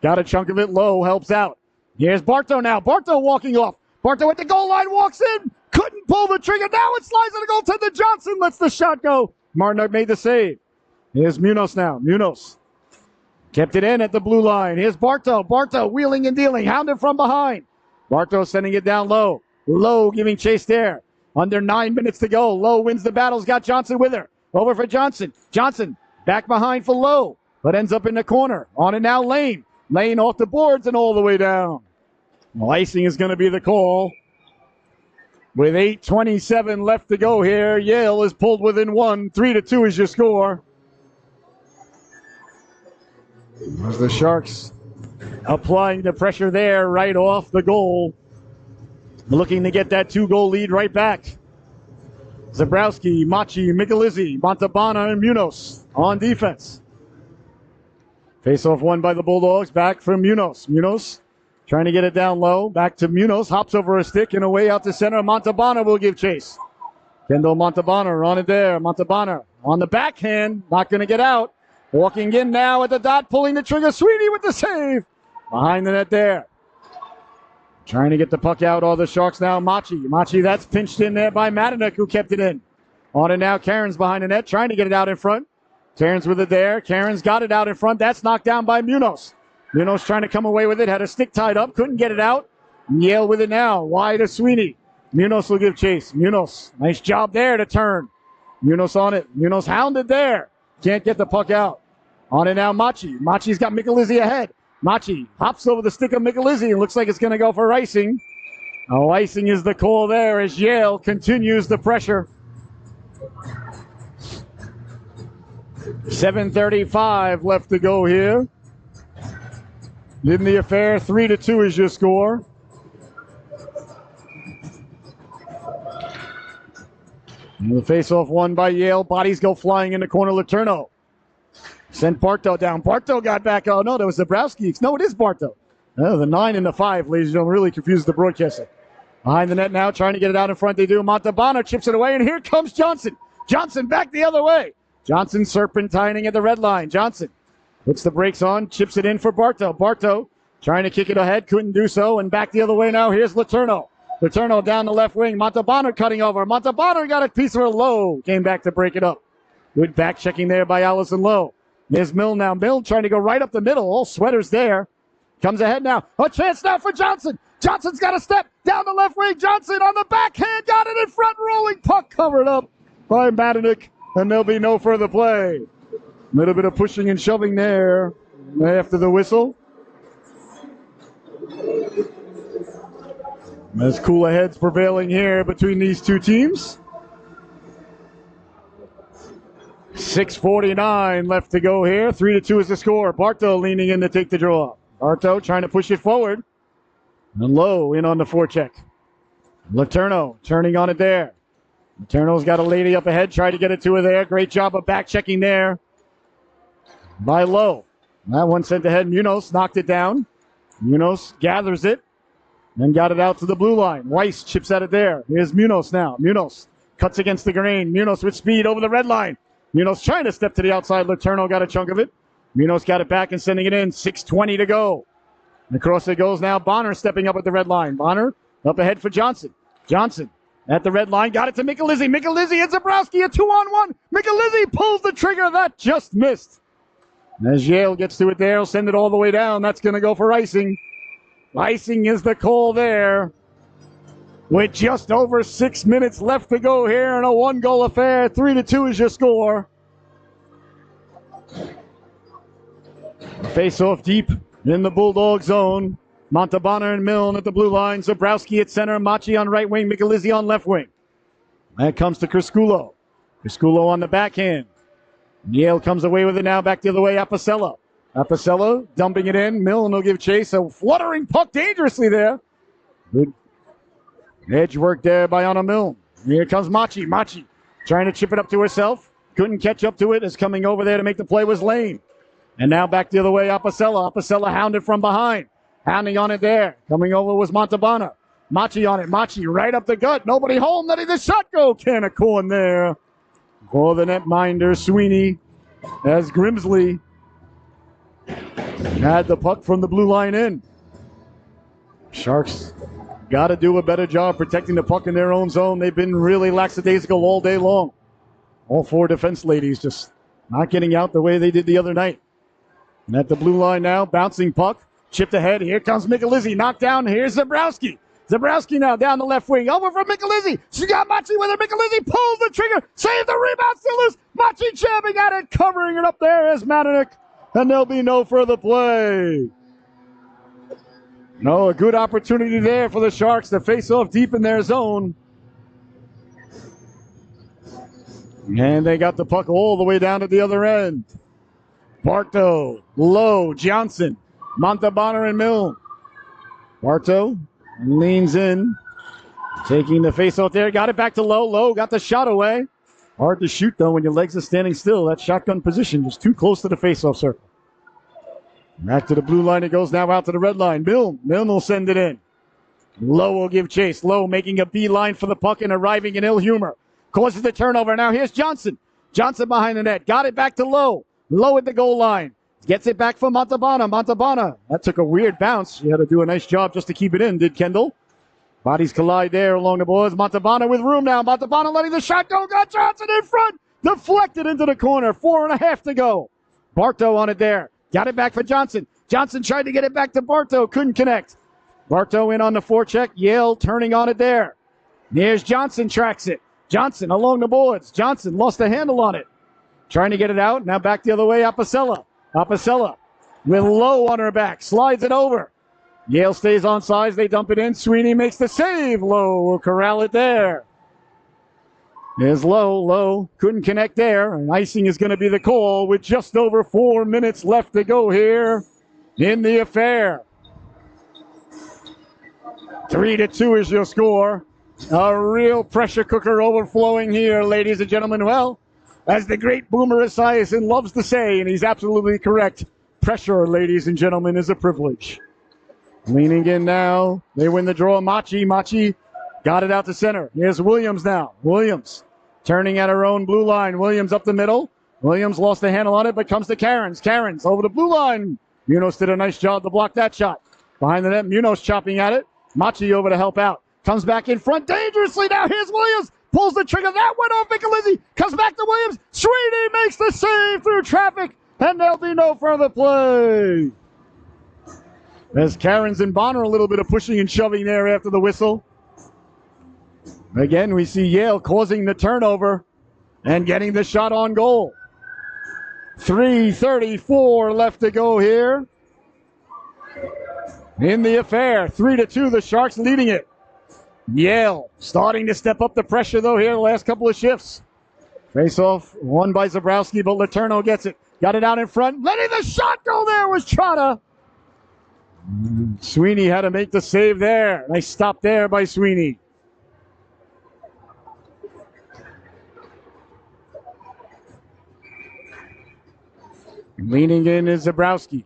got a chunk of it. Low helps out. Here's Bartow now. Bartow walking off. Bartow at the goal line walks in. Couldn't pull the trigger. Now it slides to the goaltender. Johnson lets the shot go. Martinuk made the save. Here's Munoz now. Munoz kept it in at the blue line. Here's Bartow. Bartow wheeling and dealing. Hounded from behind. Bartow sending it down low. Low giving chase there. Under 9 minutes to go. Low wins the battle's got Johnson with her. Over for Johnson. Johnson back behind for Low, but ends up in the corner. On it now, Lane. Lane off the boards and all the way down. Well, icing is going to be the call. With 8:27 left to go here, Yale is pulled within one. 3-2 is your score. As the Sharks applying the pressure there right off the goal. Looking to get that 2-goal lead right back. Zabrowski, Machi, Michelizzi, Montalbano, and Munoz on defense. Face-off won by the Bulldogs. Back from Munoz. Munoz trying to get it down low. Back to Munoz, hops over a stick and away out to center. Montalbano will give chase. Kendall Montalbano on it there. Montalbano on the backhand, not going to get out. Walking in now at the dot, pulling the trigger. Sweeney with the save. Behind the net there. Trying to get the puck out. All the Sharks now. Machi, that's pinched in there by Matanek, who kept it in. On it now. Karen's behind the net, trying to get it out in front. Karen's with it there. Karen's got it out in front. That's knocked down by Munoz. Munoz trying to come away with it. Had a stick tied up. Couldn't get it out. Yale with it now. Wide to Sweeney. Munoz will give chase. Munoz. Nice job there to turn. Munoz on it. Munoz hounded there. Can't get the puck out. On it now. Machi's got Michelizzi ahead. Machi hops over the stick of Michelizzi and looks like it's going to go for icing. Oh, icing is the call there as Yale continues the pressure. 7:35 left to go here. In the affair, 3-2 is your score. And the face-off won by Yale. Bodies go flying in the corner. Letourneau sent Bartow down. Bartow got back. Oh, no, that was Zabrowski. No, it is Bartow. Oh, the 9 and the 5, ladies and gentlemen, really confused the broadcaster. Behind the net now, trying to get it out in front. They do. Montalbano chips it away, and here comes Johnson. Johnson back the other way. Johnson serpentining at the red line. Johnson puts the brakes on, chips it in for Bartow. Bartow trying to kick it ahead, couldn't do so, and back the other way now. Here's Letourneau. Letourneau down the left wing. Montalbano cutting over. Montalbano got a piece of her. Lowe came back to break it up. Good back checking there by Allison Lowe. There's Mill now. Mill trying to go right up the middle. All Sweaters there. Comes ahead now. A chance now for Johnson. Johnson's got a step down the left wing. Johnson on the backhand. Got it in front. Rolling puck covered up by Matanek. And there'll be no further play. A little bit of pushing and shoving there after the whistle. There's cooler heads prevailing here between these two teams. 6:49 left to go here. 3-2 is the score. Bartow leaning in to take the draw. Bartow trying to push it forward. And Lowe in on the forecheck. Letourneau turning on it there. Letourneau's got a lady up ahead. Try to get it to her there. Great job of back checking there by Lowe. That one sent ahead. Munoz knocked it down. Munoz gathers it. Then got it out to the blue line. Weiss chips at it there. Here's Munoz now. Munoz cuts against the grain. Munoz with speed over the red line. Munoz trying to step to the outside. Letourneau got a chunk of it. Munoz got it back and sending it in. 6:20 to go. And across it goes now. Bonner stepping up at the red line. Bonner up ahead for Johnson. Johnson at the red line. Got it to Michelizzi. Michelizzi and Zabrowski. A 2-on-1. Michelizzi pulls the trigger. That just missed. As Yale gets to it there, he'll send it all the way down. That's going to go for icing. Icing is the call there. With just over 6 minutes left to go here in a one-goal affair. 3-2 is your score. Face-off deep in the Bulldog zone. Montalbano and Milne at the blue line. Zabrowski at center. Machi on right wing. Michelizzi on left wing. That comes to Crisculo. Crisculo on the backhand. Yale comes away with it now. Back the other way. Apicella. Apicella dumping it in. Milne will give chase. A fluttering puck dangerously there. Good edge work there by Anna Milne. Here comes Machi. Machi trying to chip it up to herself. Couldn't catch up to it. As coming over there to make the play was Lane. And now back the other way. Apicella. Apicella hounded from behind. Hounding on it there. Coming over was Montalbano. Machi on it. Machi right up the gut. Nobody home. Letting the shot go. Can of corn there. For the netminder, Sweeney, as Grimsley had the puck from the blue line in. Sharks got to do a better job protecting the puck in their own zone. They've been really lackadaisical all day long. All four defense ladies just not getting out the way they did the other night. And at the blue line now, bouncing puck, chipped ahead. Here comes Michelizzi, knocked down. Here's Zabrowski. Zabrowski now down the left wing. Over from Michelizzi. She got Machi with her. Michelizzi pulls the trigger. Save the rebound. Still is Machi jamming at it. Covering it up there is Matanek. And there'll be no further play. No, a good opportunity there for the Sharks to face off deep in their zone. And they got the puck all the way down to the other end. Bartow, Lowe, Johnson, Montalbano, and Milne. Bartow leans in, taking the face off there. Got it back to Lowe. Lowe got the shot away. Hard to shoot, though, when your legs are standing still. That shotgun position is too close to the face-off circle. Back to the blue line it goes now, out to the red line. Milne will send it in. Lowe will give chase. Lowe making a beeline for the puck and arriving in ill humor. Causes the turnover. Now here's Johnson. Johnson behind the net. Got it back to Lowe. Lowe at the goal line. Gets it back for Montalbano. Montalbano. That took a weird bounce. He had to do a nice job just to keep it in, did Kendall. Bodies collide there along the boards. Montalbano with room now. Montalbano letting the shot go. Got Johnson in front. Deflected into the corner. 4.5 to go. Bartow on it there. Got it back for Johnson. Johnson tried to get it back to Bartow. Couldn't connect. Bartow in on the forecheck. Yale turning on it there. Here's Johnson, tracks it. Johnson along the boards. Johnson lost the handle on it. Trying to get it out. Now back the other way. Apicella. Apicella with Lowe on her back. Slides it over. Yale stays on sides. They dump it in. Sweeney makes the save. Lowe will corral it there. There's Lowe. Lowe couldn't connect there. And icing is going to be the call with just over 4 minutes left to go here in the affair. 3-2 is your score. A real pressure cooker overflowing here, ladies and gentlemen. Well, as the great Boomer Esiason loves to say, and he's absolutely correct, pressure, ladies and gentlemen, is a privilege. Leaning in now. They win the draw. Machi got it out to center. Here's Williams now. Williams turning at her own blue line. Williams up the middle. Williams lost the handle on it, but comes to Cairns. Cairns over the blue line. Munoz did a nice job to block that shot. Behind the net, Munoz chopping at it. Machi over to help out. Comes back in front dangerously now. Here's Williams. Pulls the trigger. That went off Michelizzi. Comes back to Williams. Sweeney makes the save through traffic. And there'll be no further play. As Cairns and Bonner a little bit of pushing and shoving there after the whistle. Again, we see Yale causing the turnover and getting the shot on goal. 3:34 left to go here in the affair. 3-2, the Sharks leading it. Yale starting to step up the pressure, though, here the last couple of shifts. Face-off won by Zabrowski, but Letourneau gets it. Got it out in front. Letting the shot go there was Trotta. Sweeney had to make the save there. Nice stop there by Sweeney. Leaning in is Zabrowski.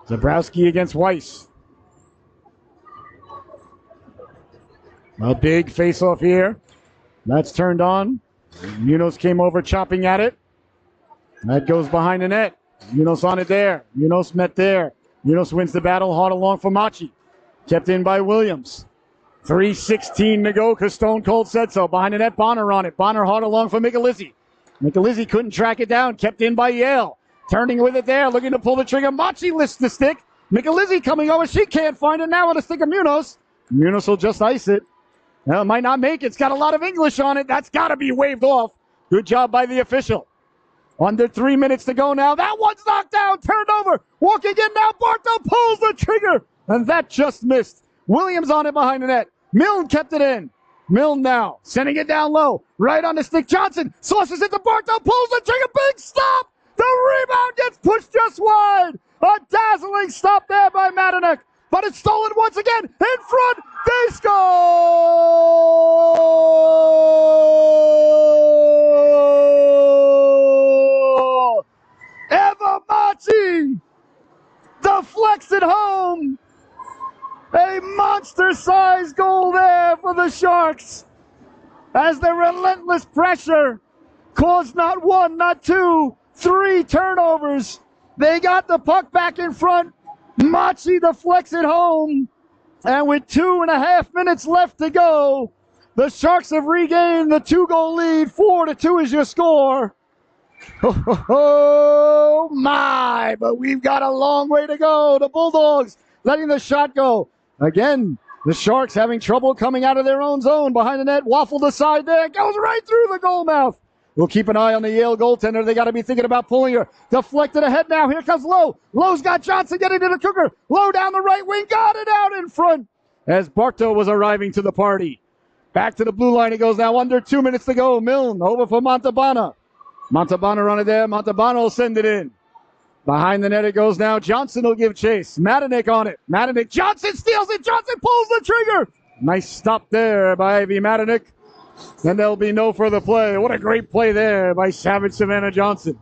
Zabrowski against Weiss. A big face-off here. That's turned on. Munoz came over chopping at it. That goes behind the net. Munoz on it there. Munoz met there. Munoz wins the battle. Hard along for Machi. Kept in by Williams. 3:16 to go because Stone Cold said so. Behind the net, Bonner on it. Bonner hard along for Michelizzi. Michelizzi couldn't track it down. Kept in by Yale. Turning with it there. Looking to pull the trigger. Machi lifts the stick. Michelizzi coming over. She can't find it now with a stick of Munoz. Munoz will just ice it. Well, it might not make it. It's got a lot of English on it. That's got to be waved off. Good job by the official. Under 3 minutes to go now. That one's knocked down. Turned over. Walking in now. Bartow pulls the trigger. And that just missed. Williams on it behind the net. Milne kept it in. Milne now. Sending it down low. Right on the stick. Johnson sauces it to Bartow. Pulls the trigger. Big stop. The rebound gets pushed just wide. A dazzling stop there by Matanek. But it's stolen once again. In front. They score! Eva Machi deflects it home. A monster-sized goal there for the Sharks. As the relentless pressure caused not one, not two, 3 turnovers. They got the puck back in front. Machi deflects it home. And with 2.5 minutes left to go, the Sharks have regained the 2-goal lead. 4-2 is your score. Oh, my, but we've got a long way to go. The Bulldogs letting the shot go. Again, the Sharks having trouble coming out of their own zone. Behind the net, waffled aside there. Goes right through the goal mouth. We'll keep an eye on the Yale goaltender. They got to be thinking about pulling her. Deflected ahead now. Here comes Lowe. Lowe's got Johnson getting to the cooker. Lowe down the right wing. Got it out in front as Bartow was arriving to the party. Back to the blue line. It goes now. Under 2 minutes to go. Milne over for Montalbano. Montalbano on it there. Montalbano will send it in. Behind the net it goes now. Johnson will give chase. Matanek on it. Matanek. Johnson steals it. Johnson pulls the trigger. Nice stop there by Ivy Matanek. And there'll be no further play. What a great play there by Savage Savannah Johnson.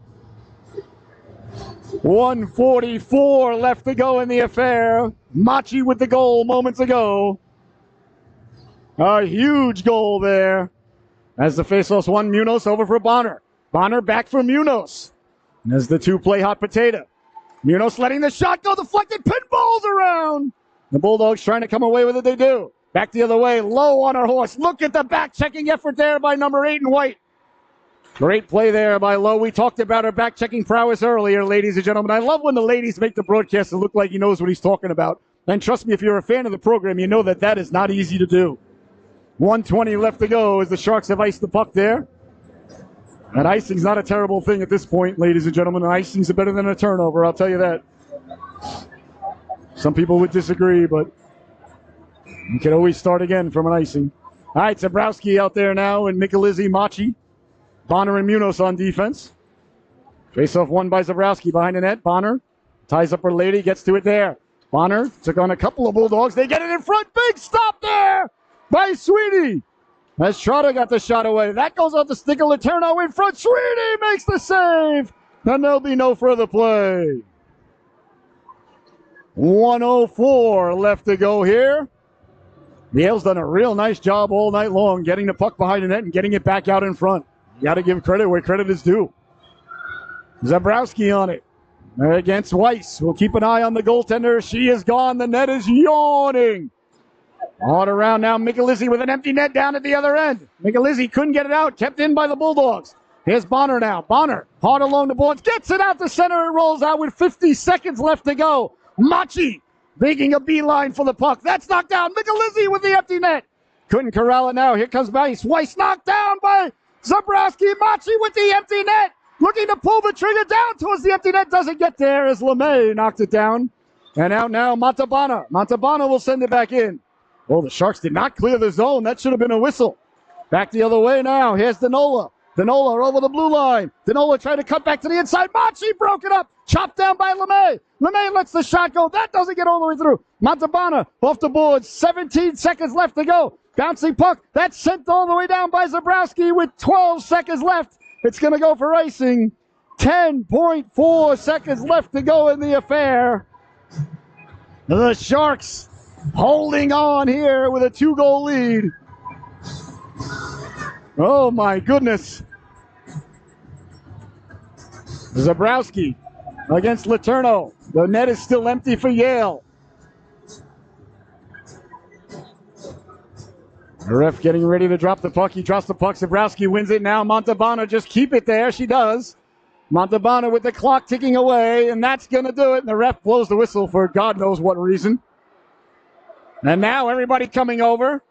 1:44 left to go in the affair. Machi with the goal moments ago. A huge goal there. As the faceoff's won, Munoz over for Bonner. Bonner back for Munoz. And as the two play hot potato. Munoz letting the shot go, deflected, pinballs around. The Bulldogs trying to come away with it, they do. Back the other way, low on her horse. Look at the back-checking effort there by number 8 in white. Great play there by Lowe. We talked about her back-checking prowess earlier, ladies and gentlemen. I love when the ladies make the broadcaster look like he knows what he's talking about. And trust me, if you're a fan of the program, you know that is not easy to do. 1:20 left to go as the Sharks have iced the puck there. And icing's not a terrible thing at this point, ladies and gentlemen. Icing's better than a turnover, I'll tell you that. Some people would disagree, but you can always start again from an icing. All right, Zabrowski out there now, and Michelizzi, Machi, Bonner, and Munoz on defense. Face-off won by Zabrowski behind the net. Bonner ties up her lady, gets to it there. Bonner took on a couple of Bulldogs. They get it in front. Big stop there by Sweeney. As Trotter got the shot away. That goes off the stick of Letourneau in front. Sweeney makes the save. And there'll be no further play. 1:04 left to go here. Yale's done a real nice job all night long getting the puck behind the net and getting it back out in front. You got to give credit where credit is due. Zabrowski on it against Weiss. We'll keep an eye on the goaltender. She is gone. The net is yawning. On around now, Michelizzi with an empty net down at the other end. Michelizzi couldn't get it out, kept in by the Bulldogs. Here's Bonner now. Bonner, hard along the boards, gets it out to center. It rolls out with 50 seconds left to go. Machi making a beeline for the puck. That's knocked down. Michelizzi with the empty net. Couldn't corral it now. Here comes Weiss. Weiss knocked down by Zabrowski. Machi with the empty net. Looking to pull the trigger down towards the empty net. Doesn't get there as LeMay knocked it down. And out now, Montalbano. Montalbano will send it back in. Oh, the Sharks did not clear the zone. That should have been a whistle. Back the other way now. Here's Danola. Danola over the blue line. Danola trying to cut back to the inside. Machi broke it up. Chopped down by LeMay. LeMay lets the shot go. That doesn't get all the way through. Montalbano off the board. 17 seconds left to go. Bouncing puck. That's sent all the way down by Zabrowski with 12 seconds left. It's going to go for icing. 10.4 seconds left to go in the affair. The Sharks holding on here with a 2-goal lead. Oh, my goodness. Zabrowski against Letourneau. The net is still empty for Yale. The ref getting ready to drop the puck. He drops the puck. Zabrowski wins it now. Montalbano just keep it there. She does. Montalbano with the clock ticking away, and that's going to do it. And the ref blows the whistle for God knows what reason. And now everybody coming over.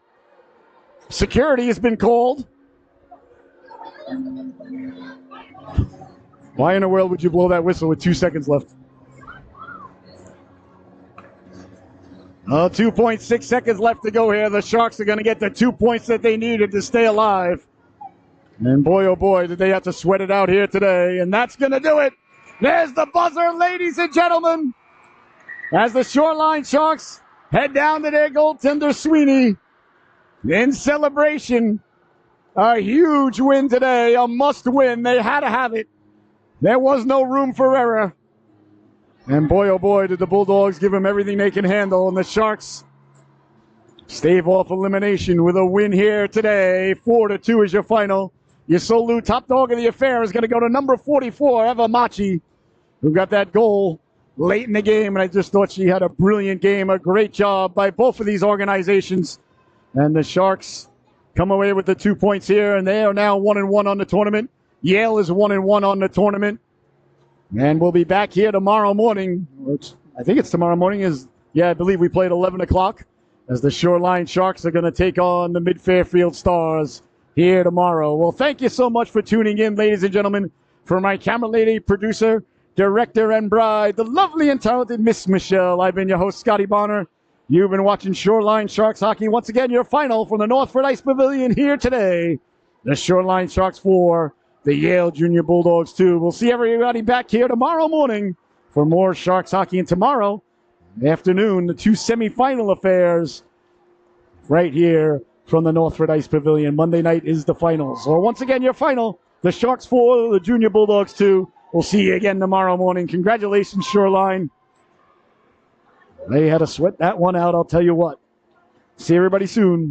Security has been called. Why in the world would you blow that whistle with 2 seconds left? 2.6 seconds left to go here. The Sharks are going to get the 2 points that they needed to stay alive. And boy, oh boy, did they have to sweat it out here today. And that's going to do it. There's the buzzer, ladies and gentlemen. As the Shoreline Sharks head down to their goaltender, Sweeney. In celebration, a huge win today, a must win. They had to have it. There was no room for error. And boy, oh boy, did the Bulldogs give them everything they can handle. And the Sharks stave off elimination with a win here today. 4-2 is your final. Your Solu top dog of the affair is going to go to number 44, Eva Machi, who got that goal late in the game. And I just thought she had a brilliant game, a great job by both of these organizations. And the Sharks come away with the 2 points here, and they are now 1-1 on the tournament. Yale is 1-1 on the tournament. And we'll be back here tomorrow morning. I think it's tomorrow morning. I believe we play at 11 o'clock as the Shoreline Sharks are going to take on the Mid-Fairfield Stars here tomorrow. Well, thank you so much for tuning in, ladies and gentlemen. For my camera lady, producer, director, and bride, the lovely and talented Miss Michelle, I've been your host, Scotty Bonner. You've been watching Shoreline Sharks hockey. Once again, your final from the Northford Ice Pavilion here today. The Shoreline Sharks 4, the Yale Junior Bulldogs 2. We'll see everybody back here tomorrow morning for more Sharks hockey. And tomorrow afternoon, the 2 semifinal affairs right here from the Northford Ice Pavilion. Monday night is the finals. So once again, your final, the Sharks 4, the Junior Bulldogs 2. We'll see you again tomorrow morning. Congratulations, Shoreline. They had to sweat that one out, I'll tell you what. See everybody soon.